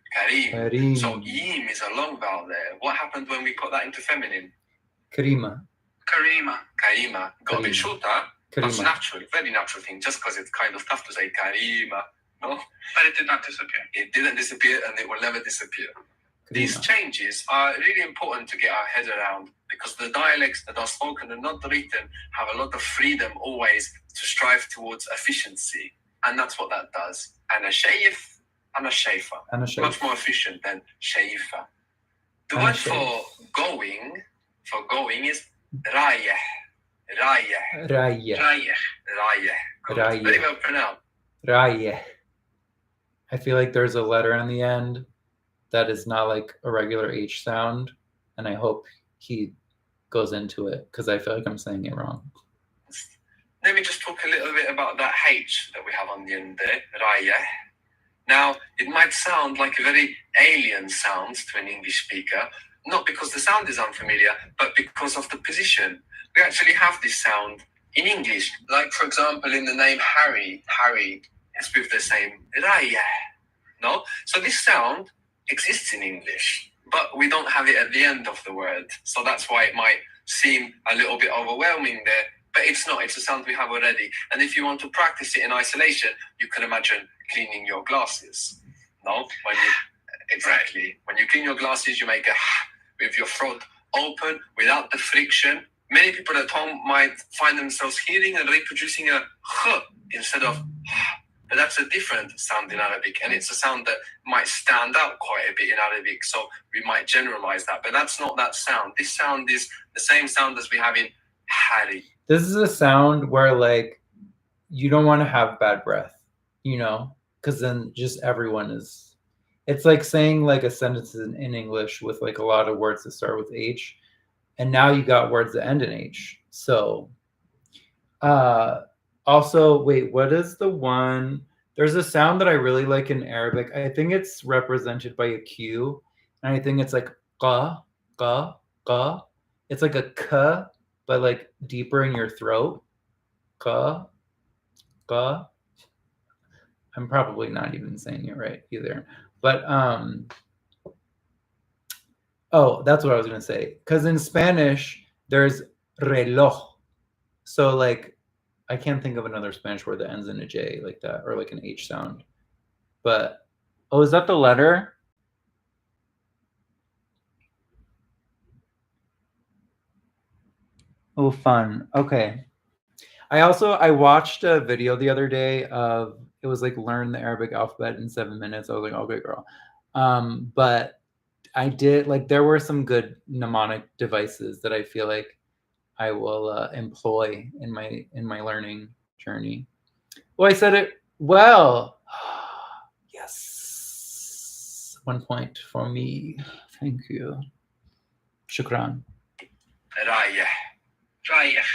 So Yim is a long vowel there. What happened when we put that into feminine? Karima. Got a bit shorter. That's natural, very natural thing, just because it's kind of tough to say Karima. No? But it did not disappear. It didn't disappear, and it will never disappear. Karima. These changes are really important to get our head around, because the dialects that are spoken and not written have a lot of freedom always to strive towards efficiency. And that's what that does. Ana shaif, ana shaifa. Much more efficient than shaifa. The word for going is rayeh. Rayeh. Very well pronounced. Rayeh. I feel like there's a letter on the end that is not like a regular H sound, and I hope he goes into it, because I feel like I'm saying it wrong. Let me just talk a little bit about that H that we have on the end there, rayeh. Now, it might sound like a very alien sound to an English speaker, not because the sound is unfamiliar, but because of the position. We actually have this sound in English. Like, for example, in the name Harry is with the same rayeh. No? So this sound exists in English, but we don't have it at the end of the word. So that's why it might seem a little bit overwhelming there, but it's not. It's a sound we have already. And if you want to practice it in isolation, you can imagine cleaning your glasses. No? Exactly. When you clean your glasses, you make a with your throat open without the friction. Many people at home might find themselves hearing and reproducing a h instead of but that's a different sound in Arabic, and it's a sound that might stand out quite a bit in Arabic, so we might generalize that, but that's not that sound. This sound is the same sound as we have in Hari. This is a sound where, like, you don't want to have bad breath, because then just everyone is... It's like saying, like, a sentence in English with, like, a lot of words that start with H, and now you got words that end in H. So, also, wait, what is the one There's a sound that I really like in Arabic. I think it's represented by a Q, and I think it's like ka, ka, ka. It's like a k, but like deeper in your throat. Ka, ka. I'm probably not even saying it right either. But oh, that's what I was gonna say. Because in Spanish, there's reloj. So like I can't think of another Spanish word that ends in a J like that, or like an H sound. But oh, is that the letter? Oh, fun. Okay. I watched a video the other day of it was like learn the Arabic alphabet in 7 minutes. I was like, okay, girl. But I did like there were some good mnemonic devices that I feel like I will employ in my learning journey. Well, I said it well. Yes. 1 point for me. Thank you. Shukran. رايح رايح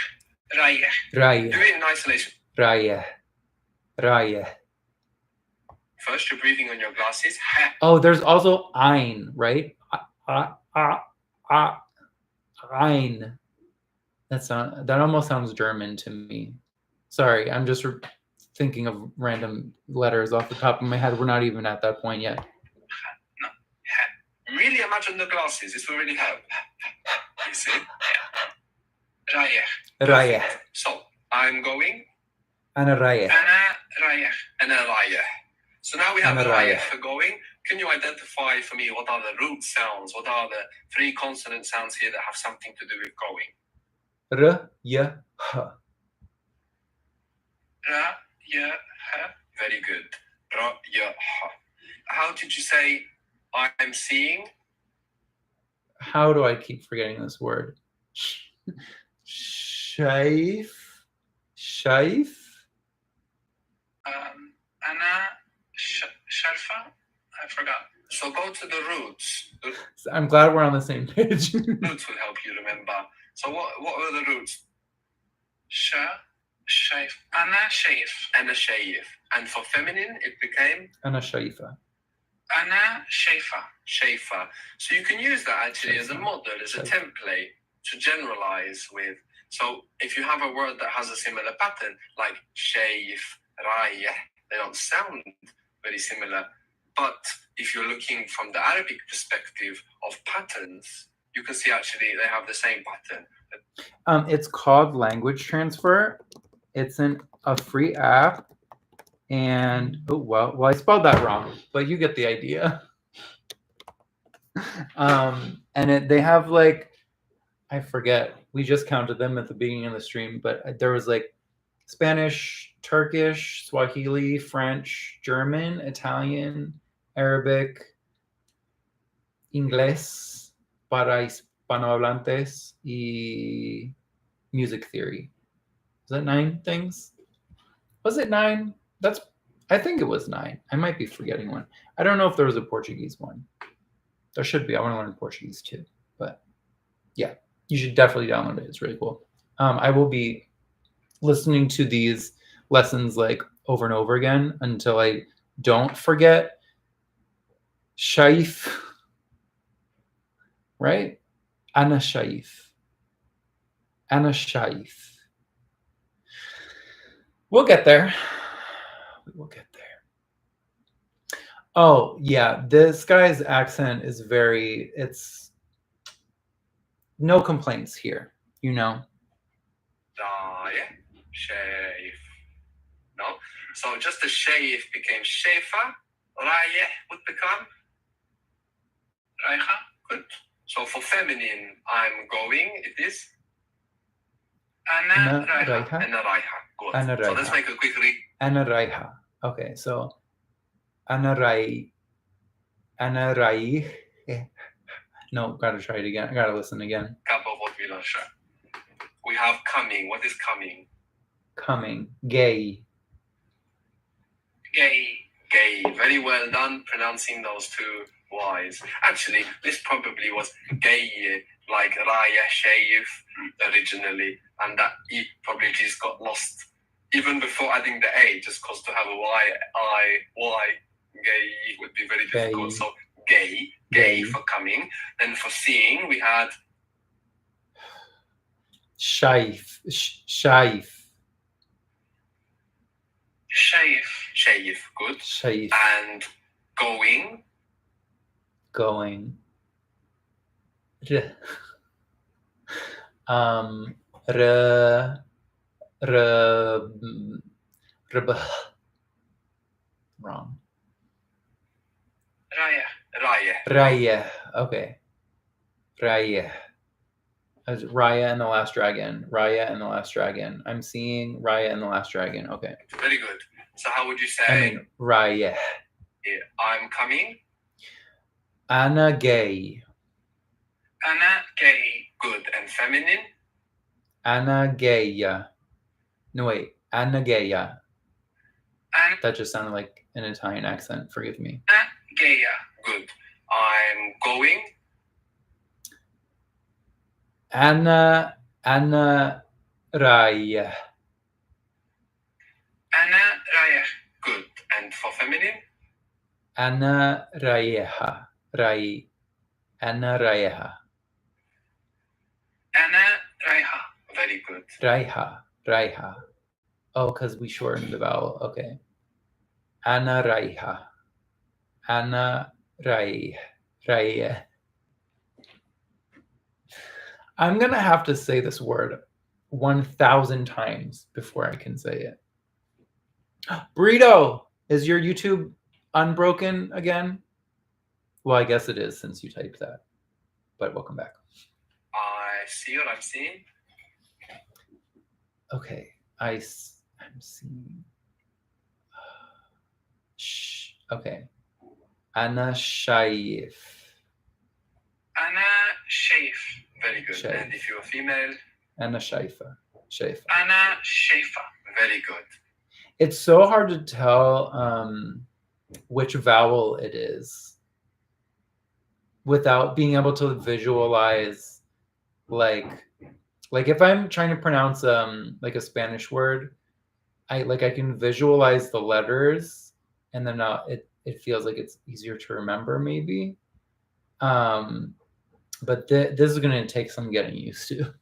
رايح. Do Raya. it in isolation. Raya. Raya. First, you're breathing on your glasses. Oh, there's also ein, right? Ein. That almost sounds German to me. Sorry, I'm just thinking of random letters off the top of my head. We're not even at that point yet. No. Really imagine the glasses. This will really help. You see? رايح. Raya. So, I'm going. Ana raya. أنا رايح. أنا رايح. So now we have أنا رايح رايح. for going. Can you identify for me what are the root sounds? What are the 3 consonant sounds here that have something to do with going? R, ya, h. Ra, ya, ha. Very good. Ra, ya, ha. How did you say I'm seeing? How do I keep forgetting this word? Shaif. Shaif. أنا شرفة. I forgot. So go to the roots. I'm glad we're on the same page. Roots will help you remember. So what were the roots? Shaif. Ana shaif. Ana shaif. And for feminine, it became? Ana shaifa. Ana shaifa. Shaifa. So you can use that actually as a model, as a template to generalize with. So if you have a word that has a similar pattern, like shaif, rayah, they don't sound very similar. But if you're looking from the Arabic perspective of patterns, you can see actually they have the same pattern. It's called Language Transfer. It's a free app, and I spelled that wrong, but you get the idea. And they have like, I forget. We just counted them at the beginning of the stream, but there was like Spanish, Turkish, Swahili, French, German, Italian, Arabic, Inglés para hispanohablantes, y music theory. Was that 9 things? Was it 9? I think it was 9. I might be forgetting one. I don't know if there was a Portuguese one. There should be. I want to learn Portuguese too. But yeah, you should definitely download it. It's really cool. I will be listening to these lessons like over and over again until I don't forget Shaif, right? Ana Shaif. Ana Shaif. We'll get there. We will get there. Oh, yeah. This guy's accent is it's no complaints here, you know? Shaif. No? So just the shaif became shaifa. Rayeh would become raiha. Good. So for feminine, I'm going. It is ana raiha. Ana raiha. Good. Ana so let's make a quick read. Ana raiha. Okay, so ana rai. Ana rai. No, gotta try it again. I gotta listen again. We have coming. What is coming? Coming. Gay. Gay. Gay. Very well done pronouncing those 2 Y's. Actually, this probably was gay, like Raya Shaif originally, and that E probably just got lost even before adding the A, just because to have a Y, gay would be very difficult. Gay. So gay for coming. Then for seeing, we had shaif. Shaif, good. Shaif. And going. Wrong. Raya. Okay. Raya. Raya and the Last Dragon. Raya and the Last Dragon. I'm seeing Raya and the Last Dragon. Okay. Very good. So how would you say? I mean, Raya. Yeah, I'm coming. Anna gay. Good. And feminine? Anna gaya. No, wait. Anna gaya. That just sounded like an Italian accent. Forgive me. Gaya. Good. I'm going. Anna Raya. Good. And for feminine? Anna Rayeha. Anna Rayeha. Very good. Raiha. Oh, because we shortened the vowel. Okay. Anna Raiha. Raya. I'm going to have to say this word 1,000 times before I can say it. Burrito, is your YouTube unbroken again? Well, I guess it is since you typed that. But welcome back. I see what I'm seeing. Okay, I'm seeing. Okay. Anna Shaif. Very good. Shaif. And if you're a female? Anna Shaifa. Anna Shaifa. Very good. It's so hard to tell which vowel it is without being able to visualize, like if I'm trying to pronounce like a Spanish word, I can visualize the letters, and then it feels like it's easier to remember maybe. But this is going to take some getting used to.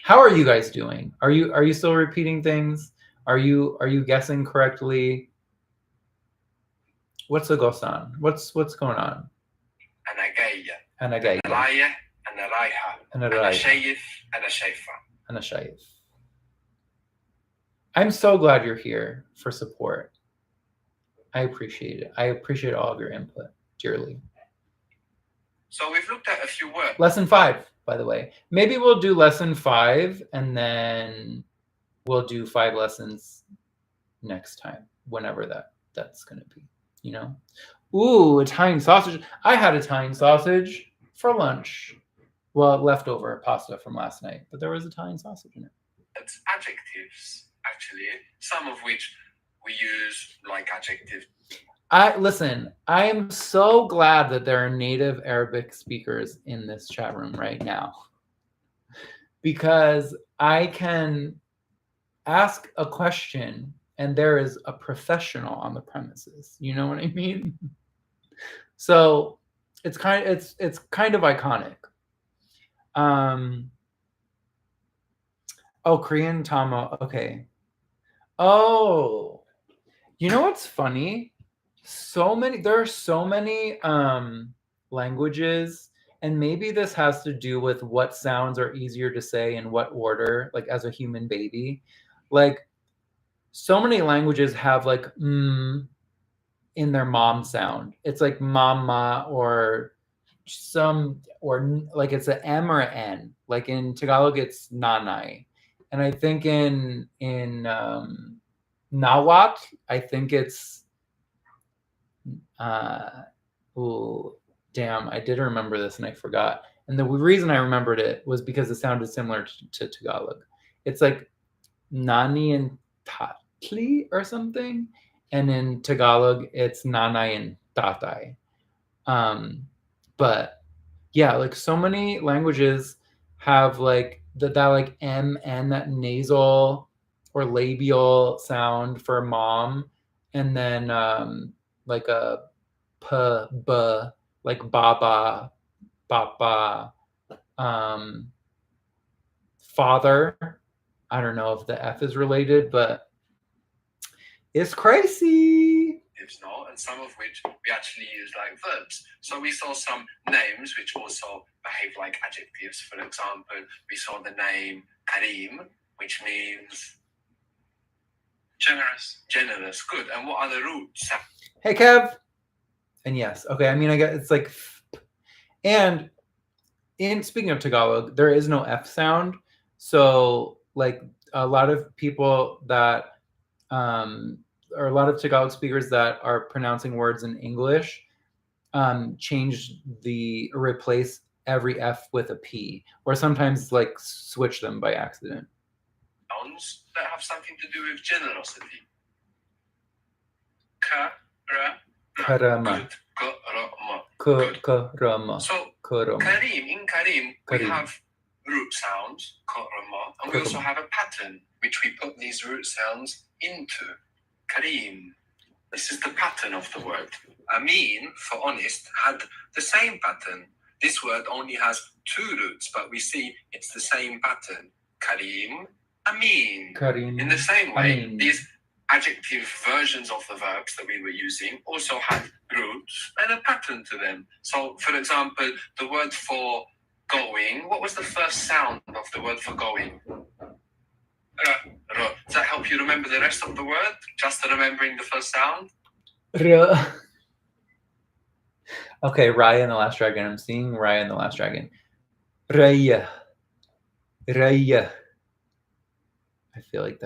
How are you guys doing? Are you still repeating things? Are you guessing correctly? What's the gosan? What's going on? Anagaya. Raya, Anaraiha. Anashayif. I'm so glad you're here for support. I appreciate it. I appreciate all of your input dearly. So we've looked at a few words. Lesson 5, by the way. Maybe we'll do lesson 5 and then we'll do 5 lessons next time, whenever that's going to be, you know? Ooh, Italian sausage. I had Italian sausage for lunch. Well, leftover pasta from last night, but there was Italian sausage in it. It's adjectives, actually, some of which we use like adjective. Listen, I am so glad that there are native Arabic speakers in this chat room right now, because I can ask a question and there is a professional on the premises. You know what I mean? So it's kind of iconic. Oh, Korean Tama. Okay. Oh, you know what's funny? There are so many languages, and maybe this has to do with what sounds are easier to say in what order, like as a human baby. Like, so many languages have like in their mom sound. It's like mama, or like it's an M or an N. Like in Tagalog, it's nanay. And I think in Nawat, I think it's oh damn, I did remember this and I forgot. And the reason I remembered it was because it sounded similar to Tagalog. It's like nani and tatli or something, and in Tagalog it's nanay and tatay. But yeah, like so many languages have like that like M and that nasal or labial sound for mom, and then like a p, b, like baba, papa, father. I don't know if the F is related, but it's crazy. No, and some of which we actually use like verbs. So we saw some names which also behave like adjectives. For example, we saw the name Karim, which means generous. Generous, good. And what are the roots? Hey, Kev. And yes, okay. I mean, I guess it's like, and in speaking of Tagalog, there is no F sound. So like a lot of people that or a lot of Tagalog speakers that are pronouncing words in English change the replace every F with a P, or sometimes like switch them by accident. Sounds that have something to do with generosity. Karama. Good. Karama. So Karim, in Karim, we have root sounds, karama, and we also have a pattern which we put these root sounds into. Karim. This is the pattern of the word. Amin, for honest, had the same pattern. This word only has two roots, but we see it's the same pattern. Karim, Amin. Karim. In the same way, Amin. these adjective versions of the verbs that we were using also had roots and a pattern to them. So, for example, the word for going, what was the first sound of the word for going? Does that help you remember the rest of the word? Just remembering the first sound? Okay, Raya and the Last Dragon. I'm seeing Raya and the Last Dragon. Raya. Raya. I feel like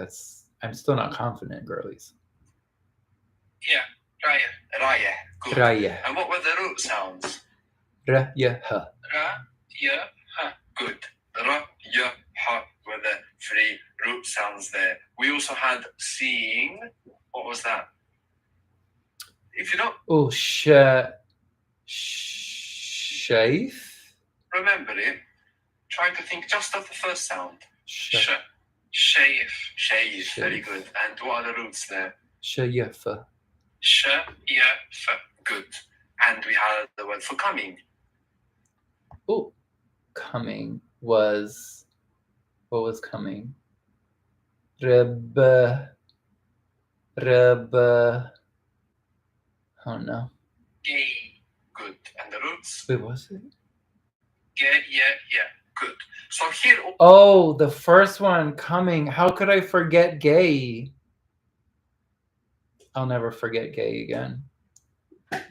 I'm still not confident, girlies. Yeah, Raya. Raya. Good. Raya. And what were the root sounds? Raya, ha. Raya, ha. Good. Raya, ha were the three root sounds there. We also had seeing. What was that? If you don't... Oh, shaif? Remember it. Try to think just of the first sound. Shaif. Very good. And what are the roots there? Shayafa. Shayafa. Good. And we had the word for coming. Oh, coming was... What was coming? Reb... Oh no. Gay. Good. And the roots? Wait, was it? Yeah. Good. So here... Oh, the first one, coming. How could I forget gay? I'll never forget gay again.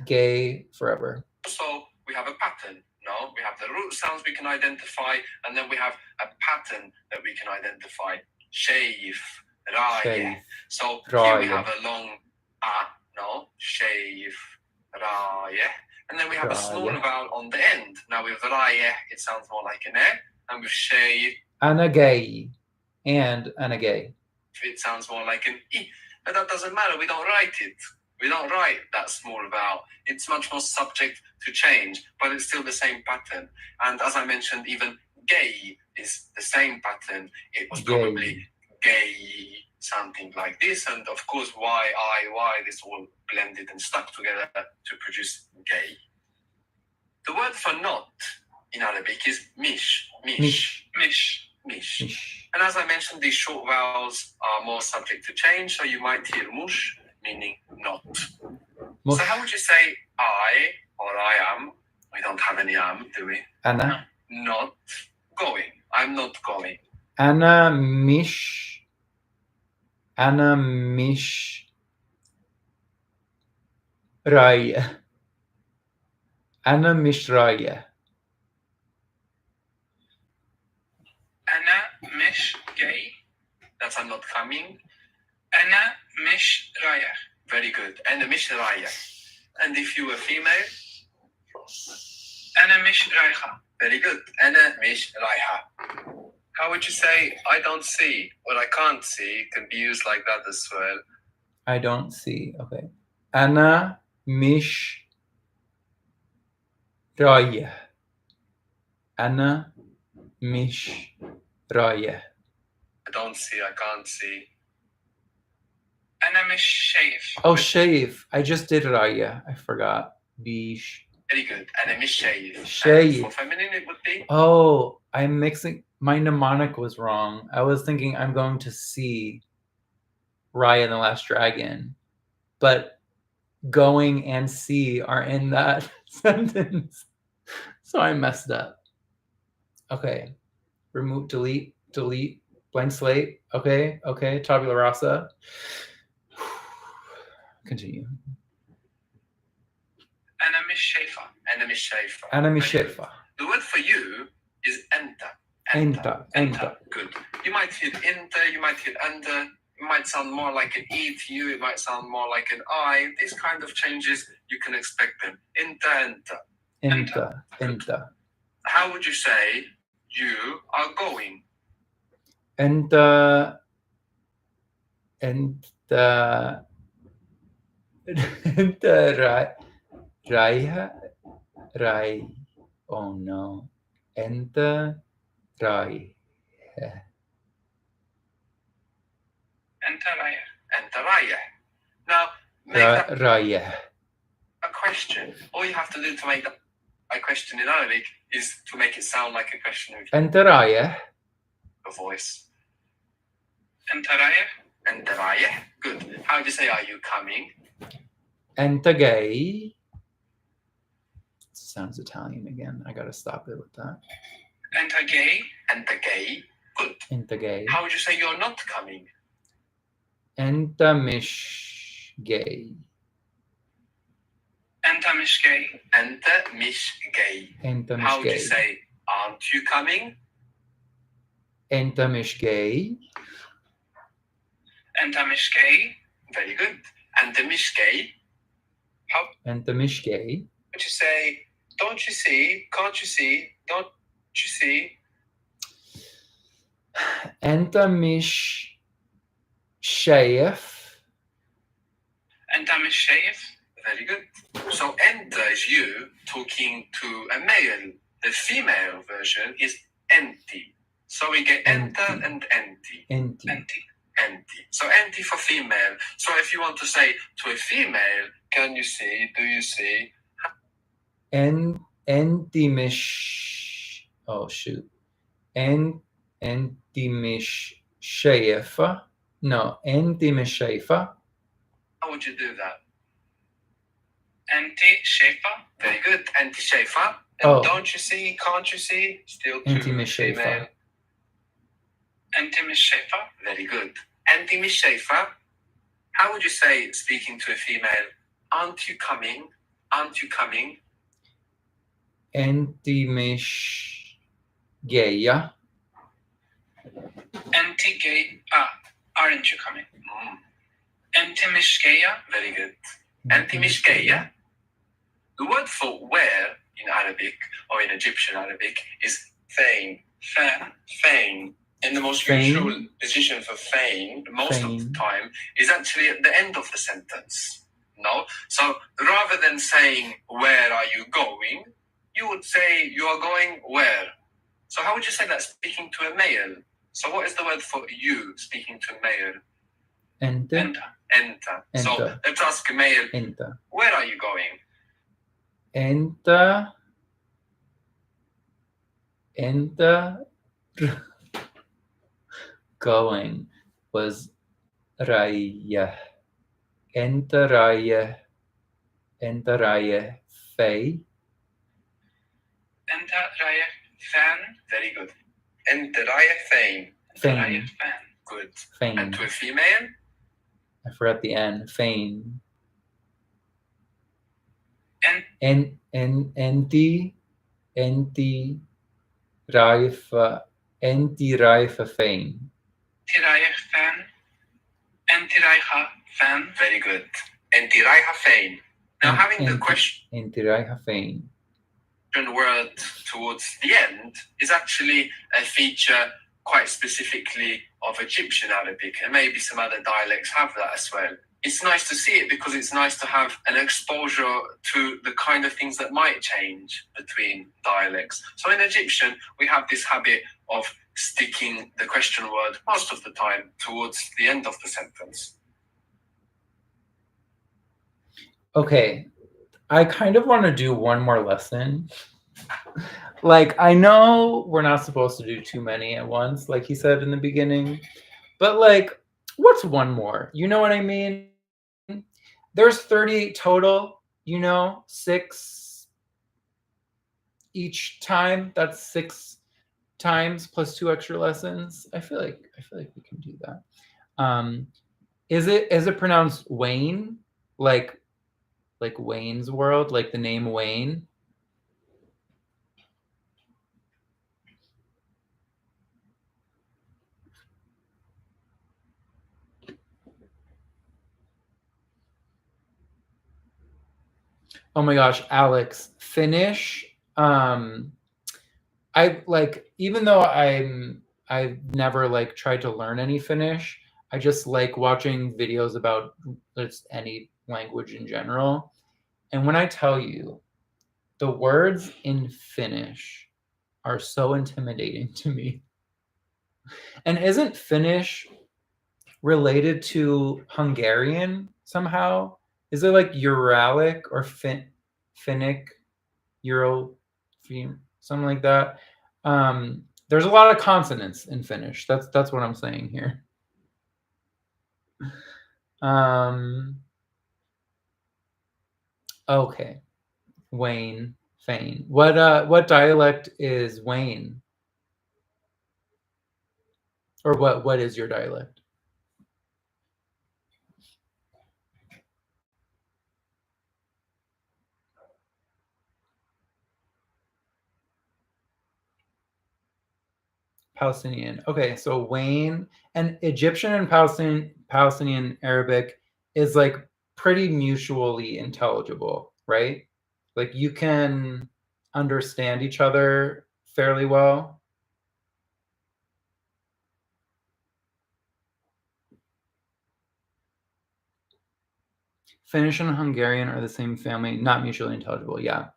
Gay forever. So we have a pattern. No, we have the root sounds we can identify, and then we have a pattern that we can identify. Shaif, Raya. So here we have a long no, Shaif, Raya. And then we have a small vowel on the end. Now with Raya, it sounds more like an E, and with Shaif, Anagay. And Anagay. It sounds more like an I. But that doesn't matter, we don't write it. We don't write that small vowel. It's much more subject to change, but it's still the same pattern. And as I mentioned, even gay is the same pattern. It was probably gay, something like this. And of course, why, this all blended and stuck together to produce gay. The word for not in Arabic is mish. And as I mentioned, these short vowels are more subject to change, so you might hear mush, meaning not. Mush. So how would you say I or I am? We don't have any am, do we? Anna. Not going. I'm not going. Anna mish raya. Anna mish raya. Anna mish gay. That's I'm not coming. Anna mish raya. Very good. Anna mish raya. And if you were female? Anna mish raiha. Very good. Anna mish raiha. How would you say I don't see? Or I can't see can be used like that as well. I don't see. Okay. Anna mish raya. Anna mish raya. I don't see, I can't see. مش شايف. Oh, شايف. I just did raya. I forgot. Bish. Very good. أنا مش شايف. شايف. For feminine it would be. Oh, I'm mixing. My mnemonic was wrong. I was thinking I'm going to see Raya and the Last Dragon, but going and see are in that sentence. So I messed up. Okay. Remove, delete, blank slate. Okay. Tabula rasa. Continue. أنا مش شايفة. أنا مش شايفة. أنا مش شايفة. The word for you is أنت. أنت. Good. You might hear enter, you might hear under. It might sound more like an E to you. It might sound more like an I. These kind of changes, you can expect them. Enter. How would you say you are going? أنت راي. Oh no. أنت راي. أنت رايح. Now, make that رايح. a question. All you have to do to make that a question in Arabic is to make it sound like a question with أنت رايح. a voice. أنت رايح. Good. How do you say are you coming? أنت جاي. Sounds Italian again. I gotta stop it with that. أنت gay. Good. أنت جاي. How would you say you're not coming? أنت مش جاي. أنت مش gay. How would you say aren't you coming? أنت مش جاي. Very good. أنت مش gay. How أنت مش جاي. would you say don't you see, can't you see, don't you see? أنت مش شايف. Very good. So enter is you talking to a male. The female version is empty. So we get enter and empty. Empty. So empty for female. So if you want to say to a female, can you see, do you see? أنت مش. Oh shoot. أنت مش شايفة. No. أنت مش شايفة. How would you do that? أنت شايفة. Very good. أنت شايفة. And don't you see, can't you see? Still أنت to مش شايفة. female. أنت مش شايفة. Very good. أنت مش شايفة. How would you say, speaking to a female, aren't you coming? Aren't you coming? أنت مش جاية. أنت جاي. Aren't you coming? أنت مش جاية. Very good. أنت مش جاية. The word for where in Arabic or in Egyptian Arabic is fein. Fein. And the most usual position for fein, most of the time, is actually at the end of the sentence. No? So rather than saying, where are you going? You would say, you are going where? So how would you say that speaking to a male? So what is the word for you speaking to a male? Enter. So let's ask a male, Enter. where are you going? Enter. Going was raya. Enter raya. Fay. Enter raya fan. Very good. Enter raya fain. Fain. Good. Fain. And to a female? I forgot the N. Fain. Enti raifa fain. Enti raifa fan. Very good. Enti raifa fain. Now having the question. Enti raifa fain. Word towards the end is actually a feature quite specifically of Egyptian Arabic, and maybe some other dialects have that as well. It's nice to see it because it's nice to have an exposure to the kind of things that might change between dialects. So in Egyptian, we have this habit of sticking the question word most of the time towards the end of the sentence. Okay, I kind of want to do one more lesson. Like, I know we're not supposed to do too many at once, like he said in the beginning, but like, what's one more? You know what I mean? There's 30 total, 6 each time. That's 6 times plus 2 extra lessons. I feel like we can do that. Is it pronounced Wayne? Like Wayne's World, like the name Wayne? Oh my gosh, Alex, Finnish. I like, even though I've never like tried to learn any Finnish. I just like watching videos about just any language in general. And when I tell you, the words in Finnish are so intimidating to me. And isn't Finnish related to Hungarian somehow? Is it like Uralic or Finnic, Euro, something like that? There's a lot of consonants in Finnish. That's what I'm saying here. Um, okay, Wayne, Fane. What dialect is Wayne, or what is your dialect? Palestinian. Okay, so Wayne and Egyptian and Palestinian Arabic is like pretty mutually intelligible, right? Like you can understand each other fairly well. Finnish and Hungarian are the same family, not mutually intelligible, yeah.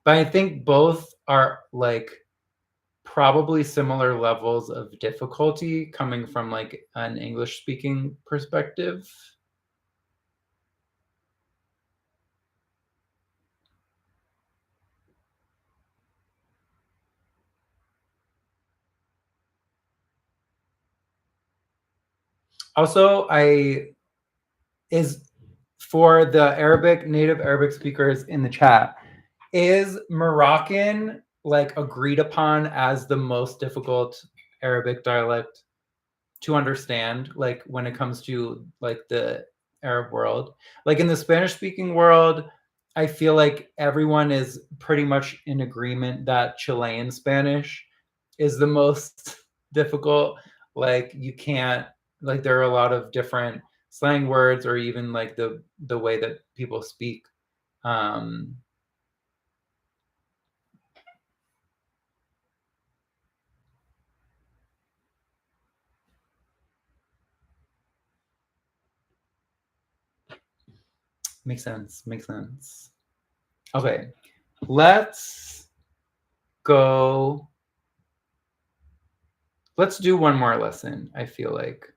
But I think both are like probably similar levels of difficulty coming from like an English speaking perspective. Also, I is for the native Arabic speakers in the chat, is Moroccan like agreed upon as the most difficult Arabic dialect to understand, like when it comes to like the Arab world? Like in the Spanish speaking world, I feel like everyone is pretty much in agreement that Chilean Spanish is the most difficult. Like you can't, like there are a lot of different slang words, or even like the way that people speak. Um, Makes sense. Makes sense. Okay, let's go. Let's do one more lesson. I feel like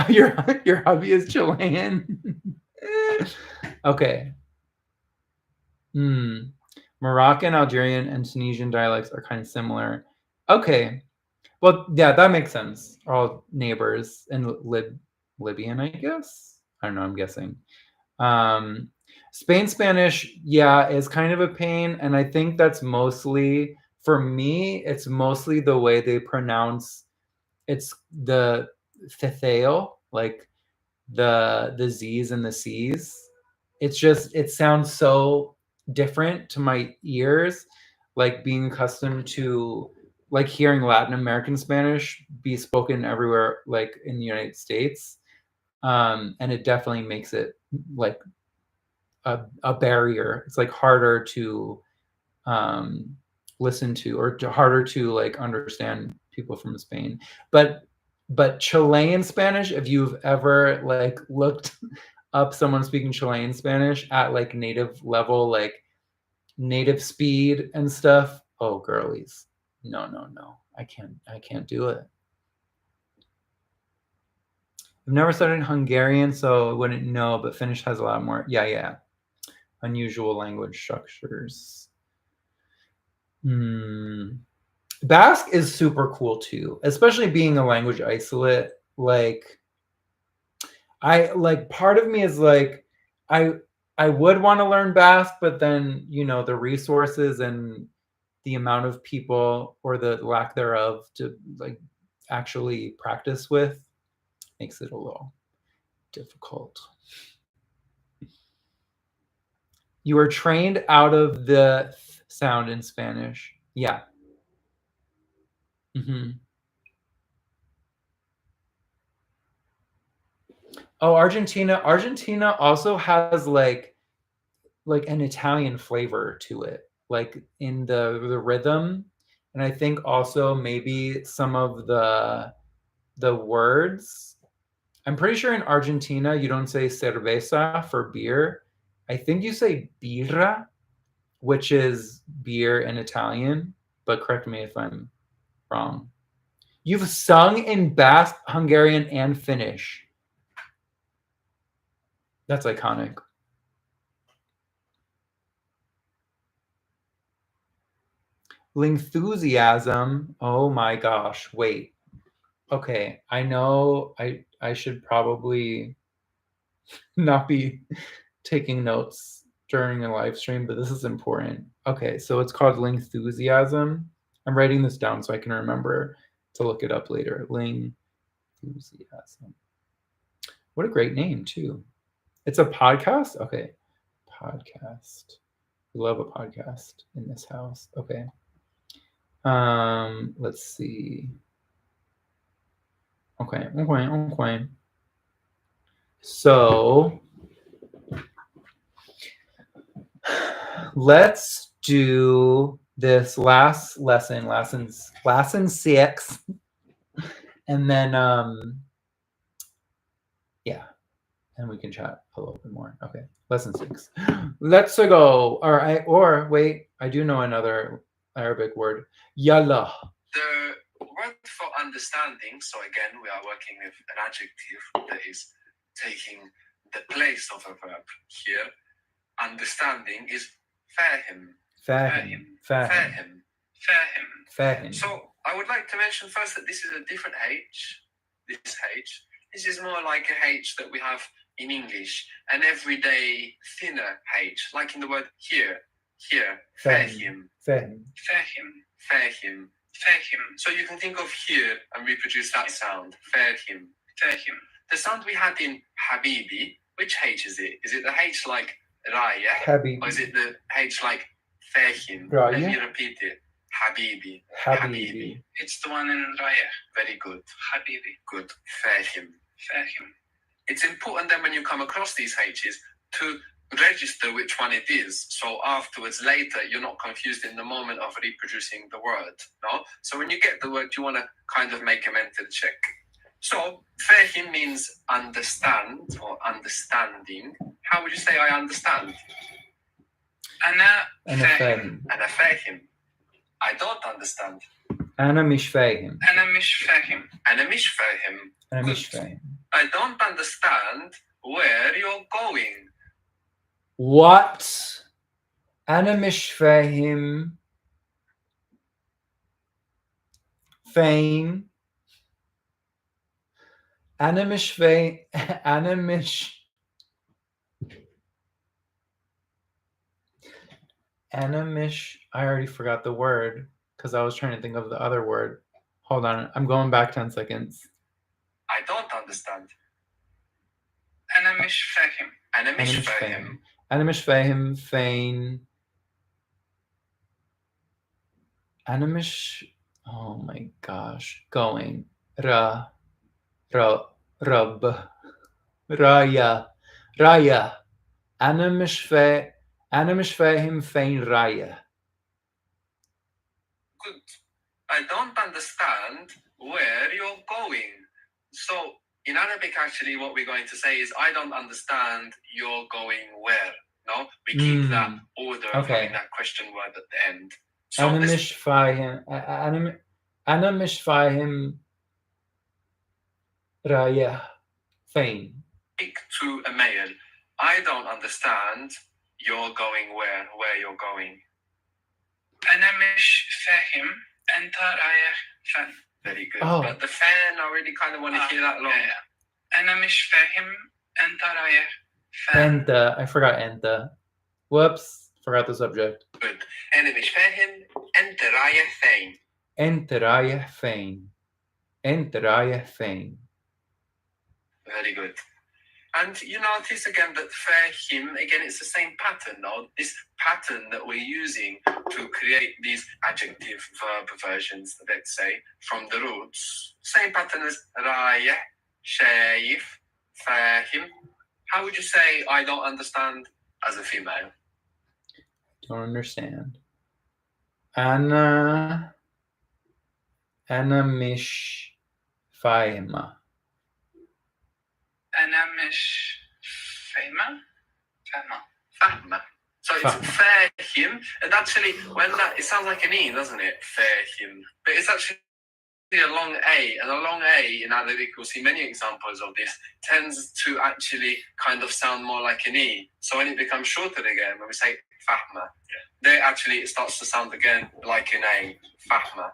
your hubby is Chilean. Okay. Hmm. Moroccan, Algerian, and Tunisian dialects are kind of similar. Okay. Well, yeah, that makes sense. Are all neighbors, and Libyan, I guess. I don't know. I'm guessing. Um, Spain Spanish, yeah, is kind of a pain, and I think that's mostly for me. It's mostly the way they pronounce. It's the thetheo, like the Z's and the C's. It's just it sounds so different to my ears, like being accustomed to like hearing Latin American Spanish be spoken everywhere, like in the United States. And it definitely makes it like a barrier. It's like harder to um, listen to, or harder to like understand people from Spain. But Chilean Spanish, if you've ever like looked up someone speaking Chilean Spanish at like native level, like native speed and stuff, oh girlies, no, I can't do it. I've never studied Hungarian, so I wouldn't know, but Finnish has a lot more. Yeah. Unusual language structures. Basque is super cool too, especially being a language isolate. Like, part of me is like, I I would want to learn Basque, but then the resources and the amount of people or the lack thereof to like actually practice with makes it a little difficult. You are trained out of the th sound in Spanish. Yeah. Hmm. Oh, Argentina. Argentina also has like an Italian flavor to it, like in the rhythm, and I think also maybe some of the words. I'm pretty sure in Argentina you don't say cerveza for beer. I think you say birra, which is beer in Italian, but correct me if I'm wrong. You've sung in Basque, Hungarian, and Finnish. That's iconic. Lingthusiasm. Oh my gosh. Wait. Okay. I know I should probably not be taking notes during a live stream, but this is important. Okay, so it's called Lingthusiasm. I'm writing this down so I can remember to look it up later. Lingthusiasm. What a great name, too. It's a podcast? Okay. Podcast. We love a podcast in this house. Okay. Let's see. Okay. So let's do this last lesson 6, and then yeah, and we can chat a little bit more. Okay, lesson 6. Let's go. All right. Or wait, I do know another Arabic word. Yalla. The word for understanding, so again, we are working with an adjective that is taking the place of a verb here. Understanding is fahim. Fahim. So I would like to mention first that this is a different H. This is more like a H that we have in English, an everyday thinner H, like in the word here. Fahim. So you can think of here and reproduce that sound. Fahim. The sound we had in Habibi, which H is it? Is it the H like Raya? Habibi. Or is it the H like Fahim? Raya? Let me repeat it. Habibi. It's the one in Raya. Very good. Habibi. Good. Fahim. It's important then when you come across these H's to register which one it is. So afterwards, later, you're not confused in the moment of reproducing the word. No? So when you get the word, you want to kind of make a mental check. So fahim means understand or understanding. How would you say I understand? Ana fahim. I don't understand. Ana mish fahim. I don't understand where you're going. What? Ana mish fahim. Fame. Ana mish fahim. Ana mish. Animish. I already forgot the word because I was trying to think of the other word. Hold on. I'm going back 10 seconds. I don't understand. Animish fahim. Animish fahim. Fein. Animish. Oh my gosh. Going. Rub. Raya. Animish fahim fein raya. Good. I don't understand where you're going. So in Arabic, actually, what we're going to say is, I don't understand you're going where. No, we keep that order of having that question word at the end. So Animish fahim raya. فين. Speak to a male. I don't understand. You're going where you're going. أنا مش فاهم أنت رايح فين. Very good. Oh. But the fan, I really kind of want to hear that long. Yeah. أنا مش فاهم أنت رايح فين. أنت. I forgot أنت. Whoops. Forgot the subject. Good. أنا مش فاهم أنت رايح فين. أنت رايح فين. أنت رايح فين. Very good. And you notice again that fahim, again, it's the same pattern, no? This pattern that we're using to create these adjective verb versions, let's say, from the roots. Same pattern as raya, shaif, fahim. How would you say I don't understand as a female? Don't understand. أنا مش فاهمة. أنا مش فاهمة. Fahma. So it's fahim, and actually, when that, it sounds like an E, doesn't it? Fahim. But it's actually a long A, and a long A in Arabic, we'll see many examples of this, tends to actually kind of sound more like an E. So when it becomes shorter again, when we say fahma, there actually it starts to sound again like an A. Fahma.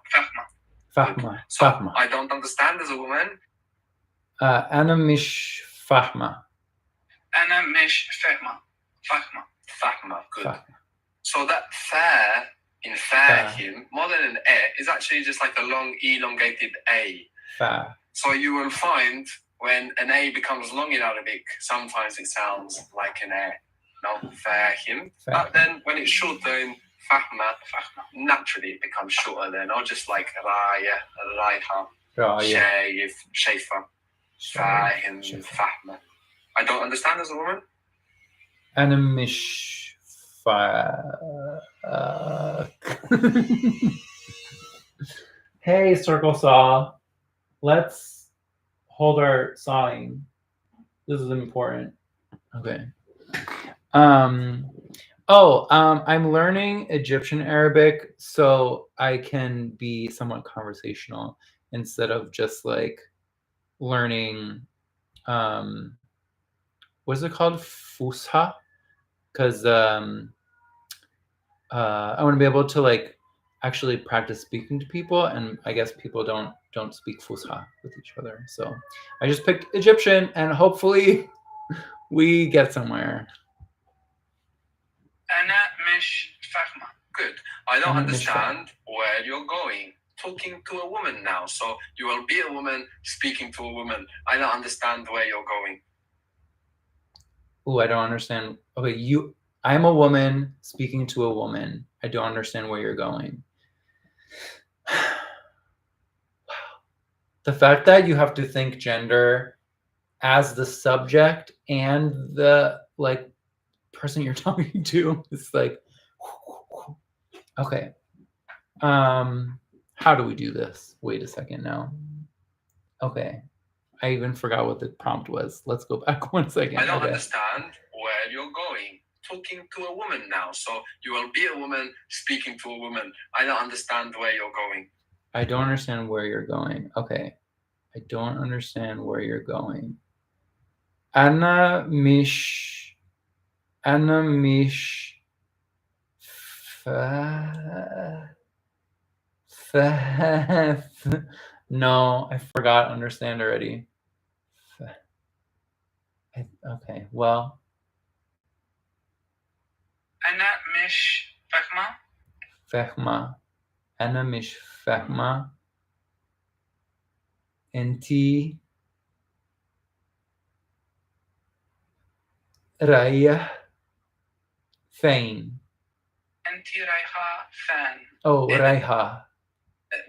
فاهمة. So فاهمة. I don't understand as a woman. أنا مش فاهمة. أنا مش فاهمة. Fahma. Good. فاهمة. So that fa in fahim, more than an E, is actually just like a long elongated A. فا. So you will find when an A becomes long in Arabic, sometimes it sounds like an A. No, fahim. But then when it's shorter in fahma, naturally it becomes shorter then, or just like raya, raiha, رايح. shayif, shayfa, fahim, fahma. I don't understand as a woman. أنا مش Hey, circle saw. Let's hold our sawing. This is important. Okay. I'm learning Egyptian Arabic so I can be somewhat conversational instead of just like learning what is it called? Fusha? Because I want to be able to like actually practice speaking to people, and I guess people don't speak Fusha with each other. So I just picked Egyptian, and hopefully we get somewhere. أنا مش فاهمة. Good. I don't understand where you're going. Talking to a woman now. So you will be a woman speaking to a woman. I don't understand where you're going. Ooh, I don't understand. Okay, I'm a woman speaking to a woman. I don't understand where you're going. The fact that you have to think gender as the subject and the like person you're talking to is like, okay. How do we do this? Wait a second now. Okay. I even forgot what the prompt was. Let's go back 1 second. I don't understand where you're going. Talking to a woman now. So you will be a woman speaking to a woman. I don't understand where you're going. I don't understand where you're going. Okay. I don't understand where you're going. أنا مش No, I forgot understand already. Okay, well. أنا مش فاهمة. فاهمة. أنا مش فاهمة. أنتي رايح فين؟ أنتي رايحة فين. Oh, رايحة.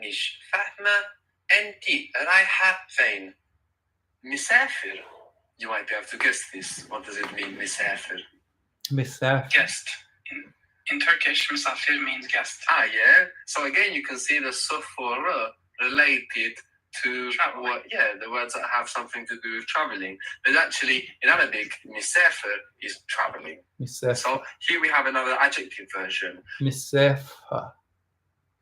مش فاهمة. أنتي رايحة فين. مسافر. You might be able to guess this. What does it mean, مسافر? مسافر. Guest. In Turkish, مسافر means guest. Yeah. So again, you can see the sufur related to traveling. The words that have something to do with traveling. But actually, in Arabic, مسافر is traveling. مسافر. So here we have another adjective version. مسافر.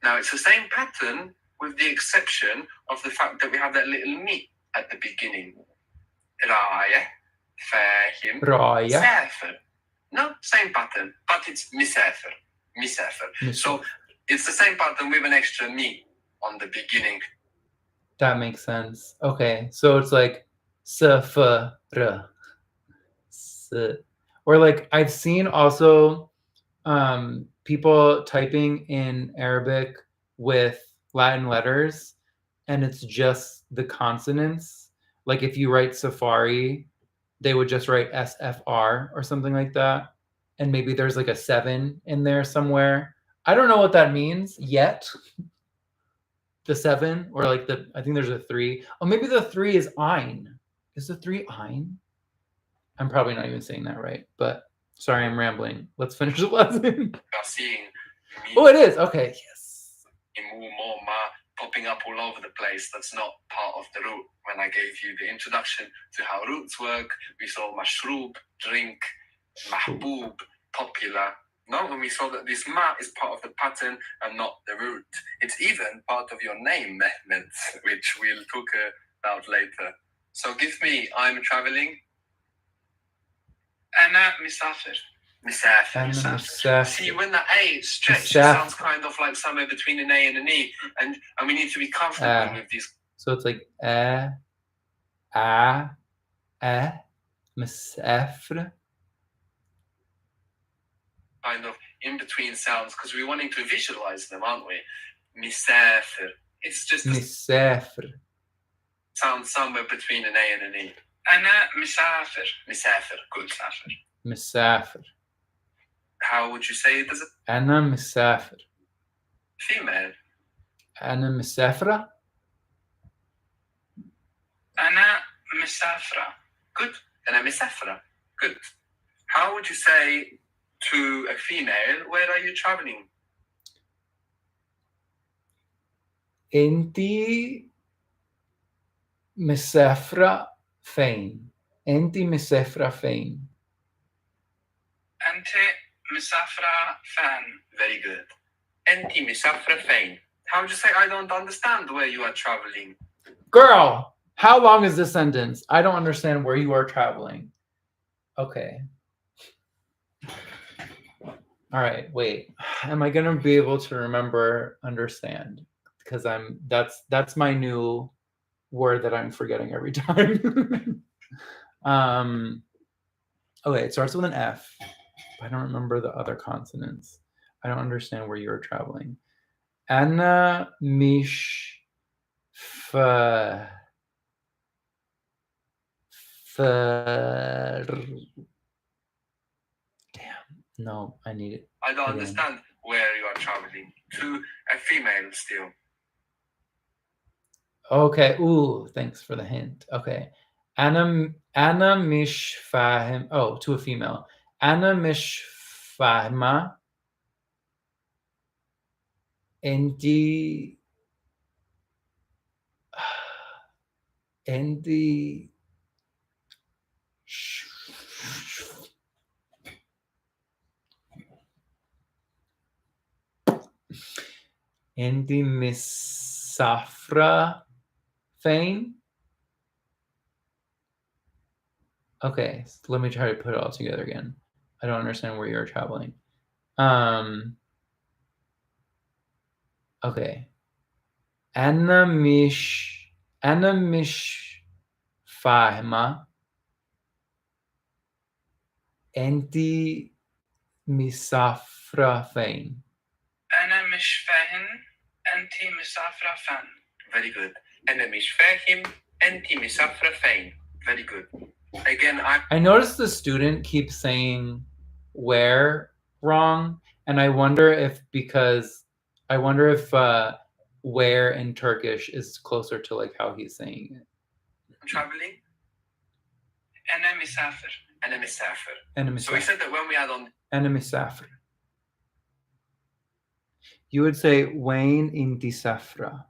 Now it's the same pattern with the exception of the fact that we have that little mi at the beginning. رايح فاهم رايح مسافر. No, same pattern, but it's مسافر. So it's the same pattern with an extra me on the beginning. That makes sense. Okay, so it's like safara. Or like I've seen also people typing in Arabic with Latin letters, and it's just the consonants. Like if you write Safari, they would just write SFR or something like that, and maybe there's like a 7 in there somewhere. I don't know what that means yet. The 7 or like I think there's a 3. Oh, maybe the 3 is ein. Is the 3 ein? I'm probably not even saying that right, but sorry, I'm rambling. Let's finish the lesson. You're seeing me. Oh, it is. Okay. Yes. Popping up all over the place. That's not part of the root. When I gave you the introduction to how roots work, we saw mashroob, drink, mahboob, popular. No, when we saw that this ma is part of the pattern and not the root. It's even part of your name, Mehmet, which we'll talk about later. So give me, I'm traveling. أنا مسافر. مسافر. See, when the A is stretched, it sounds kind of like somewhere between an A and an E, and we need to be comfortable with these. So it's like مسافر. Kind of in between sounds because we're wanting to visualize them, aren't we? مسافر. It's just مسافر. Sounds somewhere between an A and an E. أنا مسافر. مسافر. Good. مسافر. How would you say it? Does it? أنا مسافر. Female. أنا مسافرة. أنا مسافرة. Good. أنا مسافرة. Good. How would you say to a female, where are you traveling? أنتي مسافرة فين؟ أنتي مسافرة فين؟ أنت مسافرة فين? Very good. أنتي مسافرة فين? How would you say, I don't understand where you are traveling? Girl, how long is this sentence? I don't understand where you are traveling. Okay. All right, wait. Am I gonna be able to remember understand? Because that's my new word that I'm forgetting every time. Okay, it starts with an F. I don't remember the other consonants. I don't understand where you're traveling. Anna mish Damn, no, I need it. I don't understand where you are traveling. To a female still. Okay. Ooh, thanks for the hint. Okay. Anna mish fahim. Oh, to a female. Anna mish fahma. Inti. Inti. Inti misafra fame. Okay, so let me try to put it all together again. I don't understand where you're traveling. Okay. Anna mish fahma. Enti misafra fame. أنا مش فاهم أنت مسافرة فين. Very good. أنا مش فاهم أنت مسافرة فين. Very good. Again, I noticed the student keeps saying where wrong, and I wonder if where in Turkish is closer to like how he's saying it. Traveling. أنا مسافر. أنا مسافر. So we said that when we add on أنا مسافر. You would say Wayne inti safra.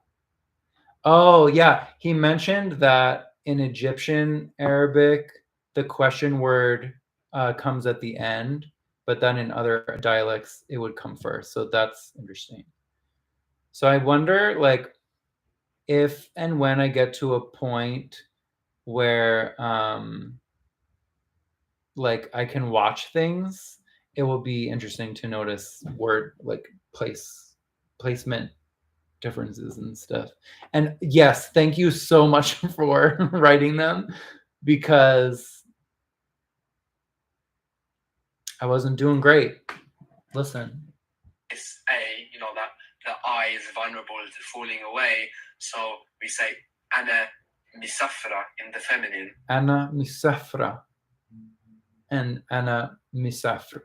Oh yeah, he mentioned that in Egyptian Arabic, the question word comes at the end, but then in other dialects, it would come first. So that's interesting. So I wonder, like, if and when I get to a point where like I can watch things, it will be interesting to notice word like placement differences and stuff. And yes, thank you so much for writing them, because I wasn't doing great. Listen. This A, you know, that the I is vulnerable to falling away. So we say Anna misafra in the feminine. Anna misafra and Anna misafra.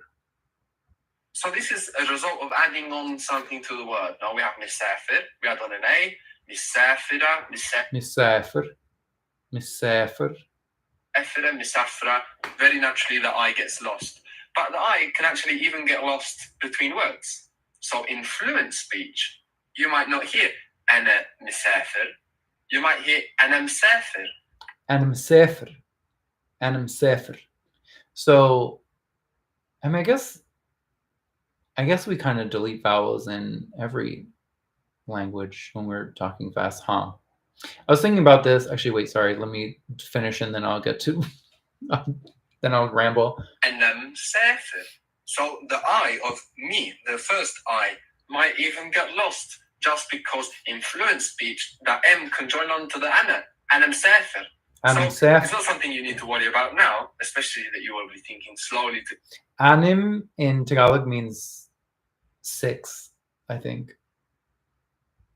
So this is a result of adding on something to the word. Now we have misafir, we add on an A, misafira, Misafir, misafir. Efira, misafra. Very naturally the I gets lost. But the I can actually even get lost between words. So in fluent speech, you might not hear Anna misafir. You might hear Anna misafir. Anna misafir. Anna misafir. So, I mean, I guess we kind of delete vowels in every language when we're talking fast, huh? I was thinking about this. Actually, wait, sorry. Let me finish and then I'll get to, then I'll ramble. And sefer. So the I of me, the first I, might even get lost just because in fluent speech, the M can join on to the Anna. Anam sefer. So it's not something you need to worry about now, especially that you will be thinking slowly. Anim in Tagalog means 6, I think.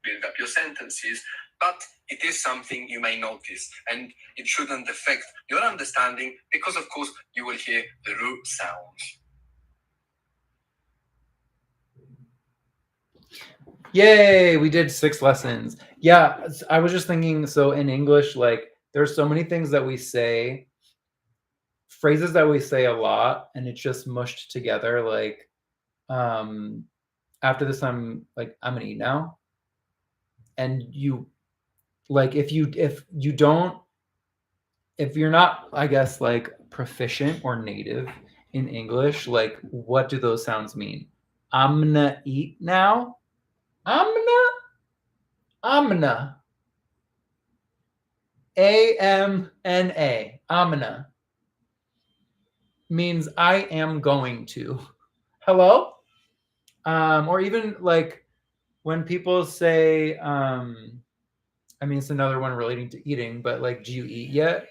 Build up your sentences, but it is something you may notice, and it shouldn't affect your understanding because, of course, you will hear the root sounds. Yay, we did 6 lessons. Yeah, I was just thinking, so in English, like, there's so many things that we say, phrases that we say a lot, and it's just mushed together. Like, after this, I'm gonna eat now. And you, like, if you're not, I guess, like, proficient or native in English, like, what do those sounds mean? I'm gonna eat now. Amna. A-M-N-A. Amna means I am going to. Hello? Or even like when people say, I mean, it's another one relating to eating, but like, do you eat yet?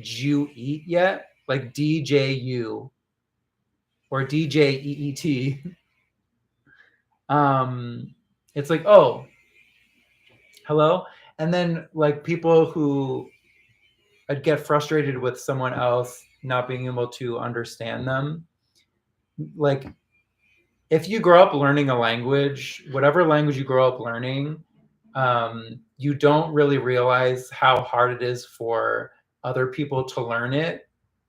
Do you eat yet? Like DJU or DJEET. It's like, oh, hello. And then like people who I'd get frustrated with someone else not being able to understand them. Like, if you grow up learning a language, whatever language you grow up learning, you don't really realize how hard it is for other people to learn it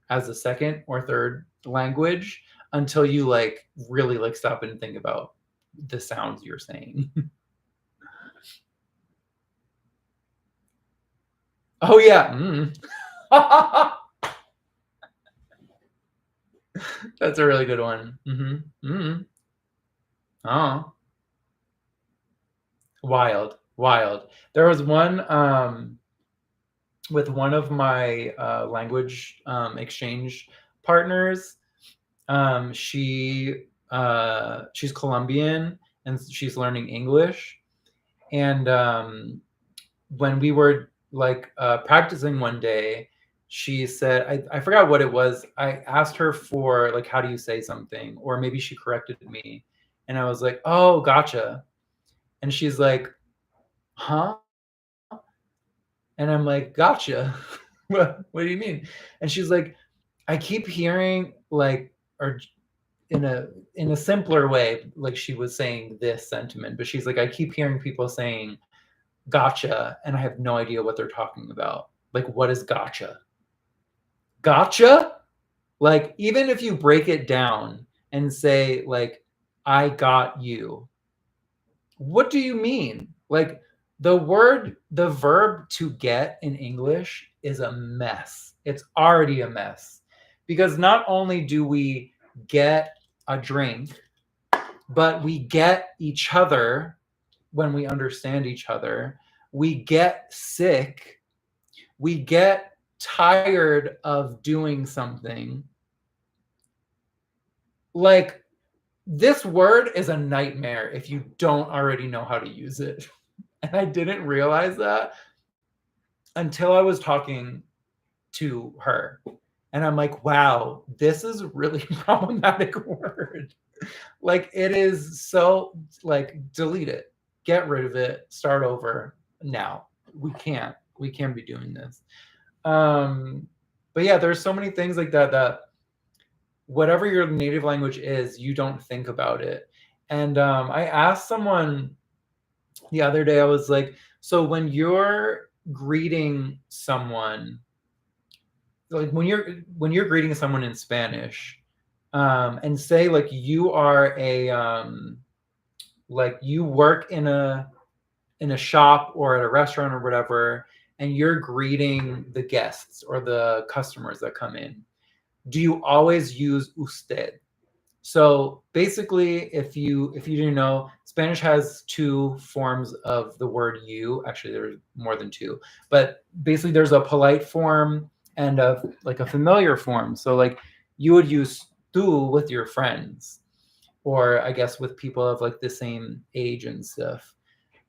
as a second or third language until you like really like stop and think about the sounds you're saying. Oh yeah. That's a really good one. Oh, wild. There was one with one of my language exchange partners. She's Colombian and she's learning English. And when we were like practicing one day, she said, I forgot what it was. I asked her for like, how do you say something? Or maybe she corrected me. And I was like, oh, gotcha. And she's like, huh? And I'm like, gotcha. what do you mean? And she's like, I keep hearing like, or in a simpler way, like she was saying this sentiment, but she's like, I keep hearing people saying gotcha, and I have no idea what they're talking about. Like, what is gotcha? Gotcha? Like, even if you break it down and say, like, I got you, what do you mean? Like, the verb to get in English is a mess. It's already a mess. Because not only do we get a drink, but we get each other when we understand each other. We get sick. We get tired of doing something, like this word is a nightmare if you don't already know how to use it. And I didn't realize that until I was talking to her. And I'm like, wow, this is a really problematic word. Like it is so like delete it, get rid of it, start over now. We can't be doing this. But yeah, there's so many things like that that whatever your native language is, you don't think about it. And I asked someone the other day, I was like, so when you're greeting someone, like when you're greeting someone in Spanish, and say like you are a like you work in a shop or at a restaurant or whatever, and you're greeting the guests or the customers that come in, do you always use usted? So basically, if you didn't know, Spanish has two forms of the word you. Actually, there's more than two, but basically, there's a polite form and a familiar form. So like you would use tú with your friends, or I guess with people of like the same age and stuff.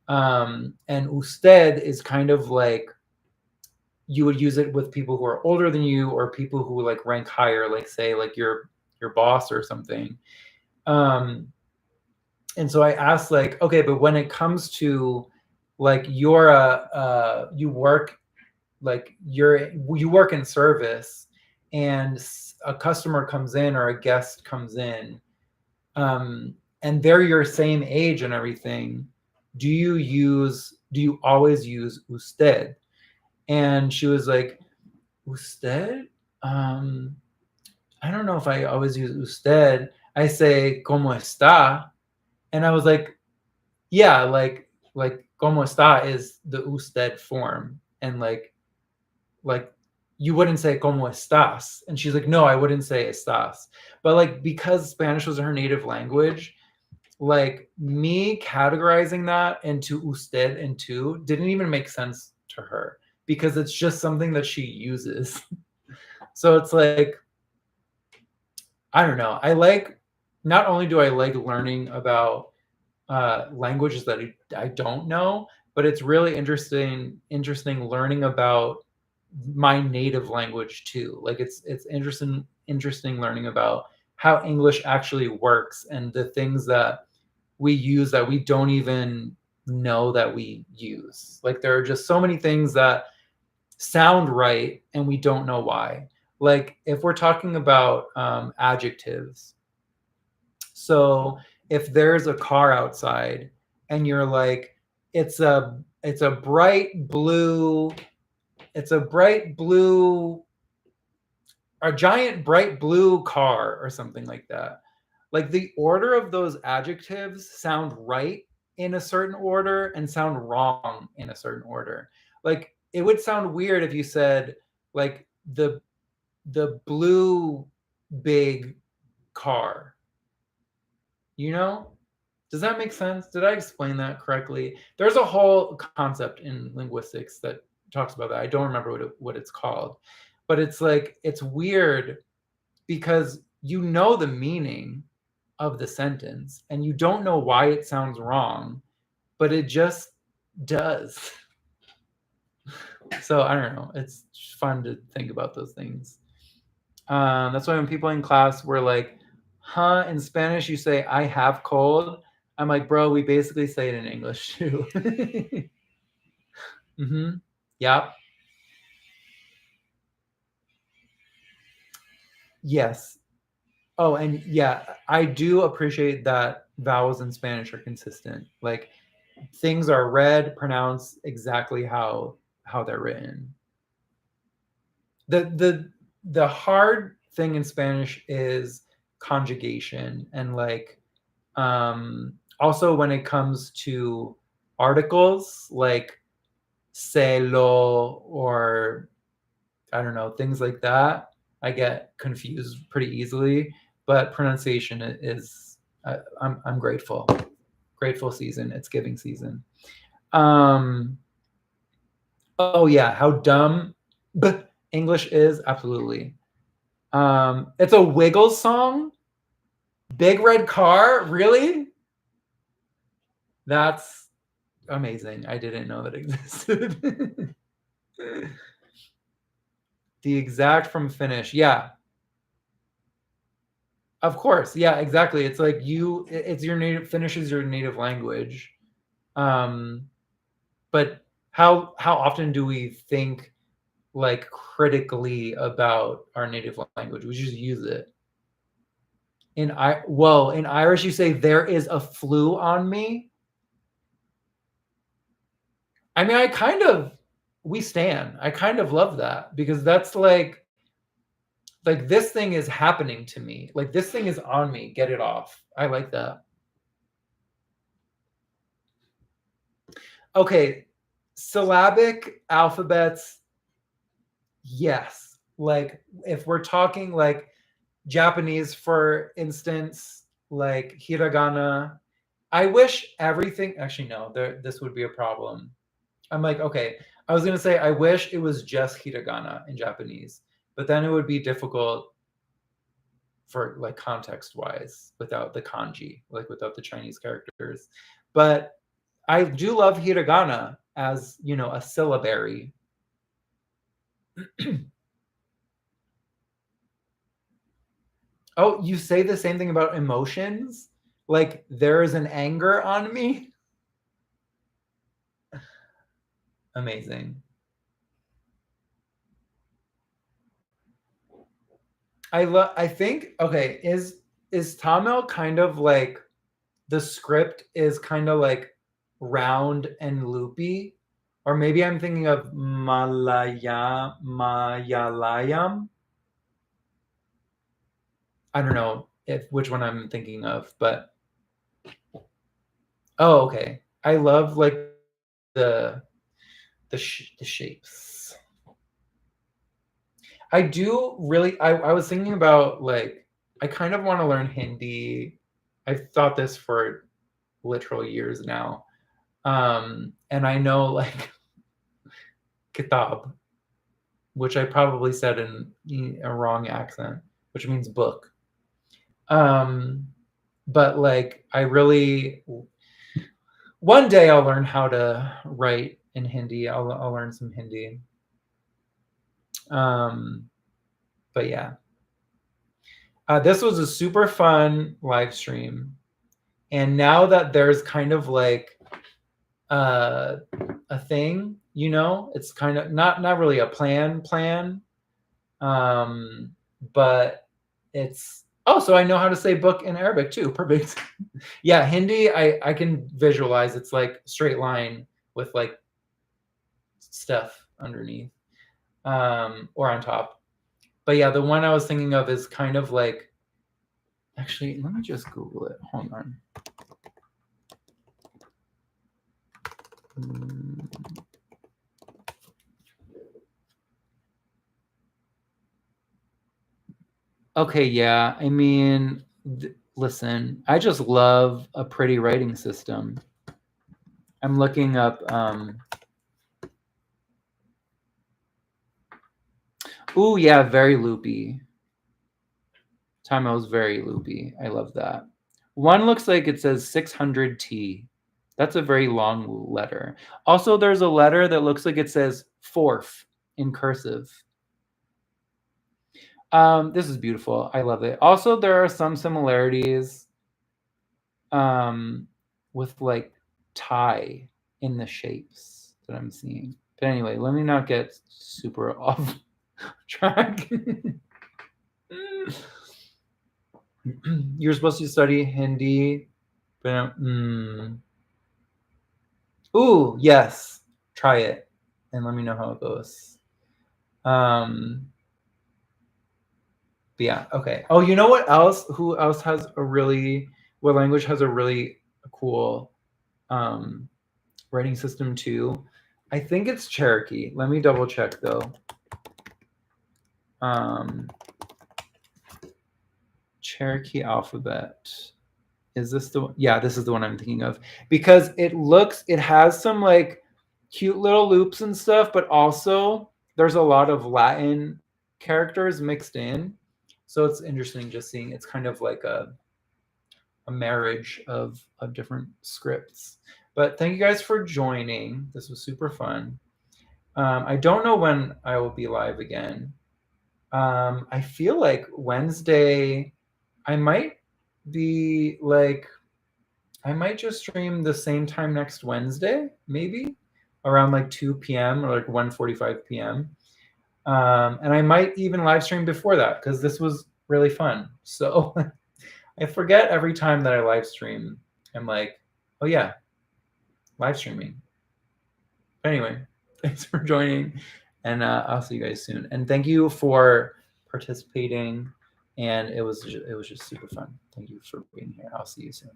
And usted is kind of like you would use it with people who are older than you or people who like rank higher, like say like your boss or something. Um, and so I asked like, okay, but when it comes to like you're you work like you work in service, and a customer comes in or a guest comes in, and they're your same age and everything, do you always use usted? And she was like, usted? Um, I don't know if I always use usted. I say como está. And I was like, yeah, like como está is the usted form. And like you wouldn't say como estás. And she's like, no, I wouldn't say estás. But like because Spanish was her native language, like me categorizing that into usted and tú didn't even make sense to her because it's just something that she uses. So it's like, I don't know. I like, not only do I like learning about languages that I don't know, but it's really interesting learning about my native language too. Like it's interesting learning about how English actually works and the things that we use that we don't even know that we use. Like there are just so many things that sound right and we don't know why. Like if we're talking about adjectives, so if there's a car outside and you're like, it's a bright blue, it's a bright blue, a giant bright blue car or something like that. Like the order of those adjectives sound right in a certain order and sound wrong in a certain order. Like it would sound weird if you said like the blue big car. You know? Does that make sense? Did I explain that correctly? There's a whole concept in linguistics that talks about that. I don't remember what it's called. But it's like it's weird because you know the meaning of the sentence and you don't know why it sounds wrong, but it just does. So I don't know. It's fun to think about those things. That's why when people in class were like, huh, in Spanish you say I have cold. I'm like, bro, we basically say it in English too. Mm-hmm. Yep. Yes. Oh, and yeah, I do appreciate that vowels in Spanish are consistent. Like things are read, pronounced exactly how they're written. The hard thing in Spanish is conjugation and like also when it comes to articles like se lo or I don't know, things like that. I get confused pretty easily, but pronunciation is I'm grateful. Grateful season. It's giving season. Um oh yeah, how dumb but English is absolutely. It's a Wiggles song. Big Red Car, really? That's amazing. I didn't know that existed. The exact from Finnish. Yeah. Of course. Yeah, exactly. It's like it's your native, Finnish is your native language. But how often do we think like critically about our native language? We just use it. In Irish you say there is a flu on me. I mean, I kind of love that because that's like this thing is happening to me. Like this thing is on me. Get it off. I like that. Okay, syllabic alphabets. Yes. Like if we're talking like Japanese, for instance, like hiragana, I wish everything, actually no, this would be a problem. I'm like, okay, I was gonna say I wish it was just hiragana in Japanese, but then it would be difficult for like context wise without the kanji, like without the Chinese characters. But I do love hiragana as, you know, a syllabary. Oh, you say the same thing about emotions? Like there is an anger on me? Amazing. I think, okay, is Tamil kind of like the script is kind of like round and loopy? Or maybe I'm thinking of Malayalam. I don't know if which one I'm thinking of, but oh, okay. I love like the the shapes. I do really. I was thinking about like I kind of want to learn Hindi. I've thought this for literal years now, and I know like kitab, which I probably said in a wrong accent, which means book. But like I really one day I'll learn how to write in Hindi. I'll learn some Hindi. But yeah, this was a super fun live stream, and now that there's kind of like a thing, you know, it's kind of not really a plan, but it's so I know how to say book in Arabic too. Perfect. Yeah, Hindi, I can visualize. It's like straight line with like stuff underneath, or on top. But yeah, the one I was thinking of is kind of like, actually, let me just Google it. Hold on. Okay, yeah. I mean, listen, I just love a pretty writing system. I'm looking up. Oh yeah, very loopy. Timeo's very loopy. I love that. One looks like it says 600T. That's a very long letter. Also, there's a letter that looks like it says fourth in cursive. This is beautiful. I love it. Also, there are some similarities with like Thai in the shapes that I'm seeing. But anyway, let me not get super off track. You're supposed to study Hindi, but ooh, yes, try it and let me know how it goes. But yeah, okay. Oh, you know what else? Who else has a really? What language has a really cool writing system too? I think it's Cherokee. Let me double check though. Cherokee alphabet. Is this the one? Yeah, this is the one I'm thinking of because it has some like cute little loops and stuff, but also there's a lot of Latin characters mixed in. So it's interesting just seeing it's kind of like a marriage of different scripts. But thank you guys for joining. This was super fun. I don't know when I will be live again. I feel like Wednesday, I might be like, I might just stream the same time next Wednesday, maybe around like 2 p.m. or like 1:45 p.m. And I might even live stream before that because this was really fun. So I forget every time that I live stream. I'm like, oh yeah, live streaming. Anyway, thanks for joining, and I'll see you guys soon. And thank you for participating. And it was just super fun. Thank you for being here. I'll see you soon.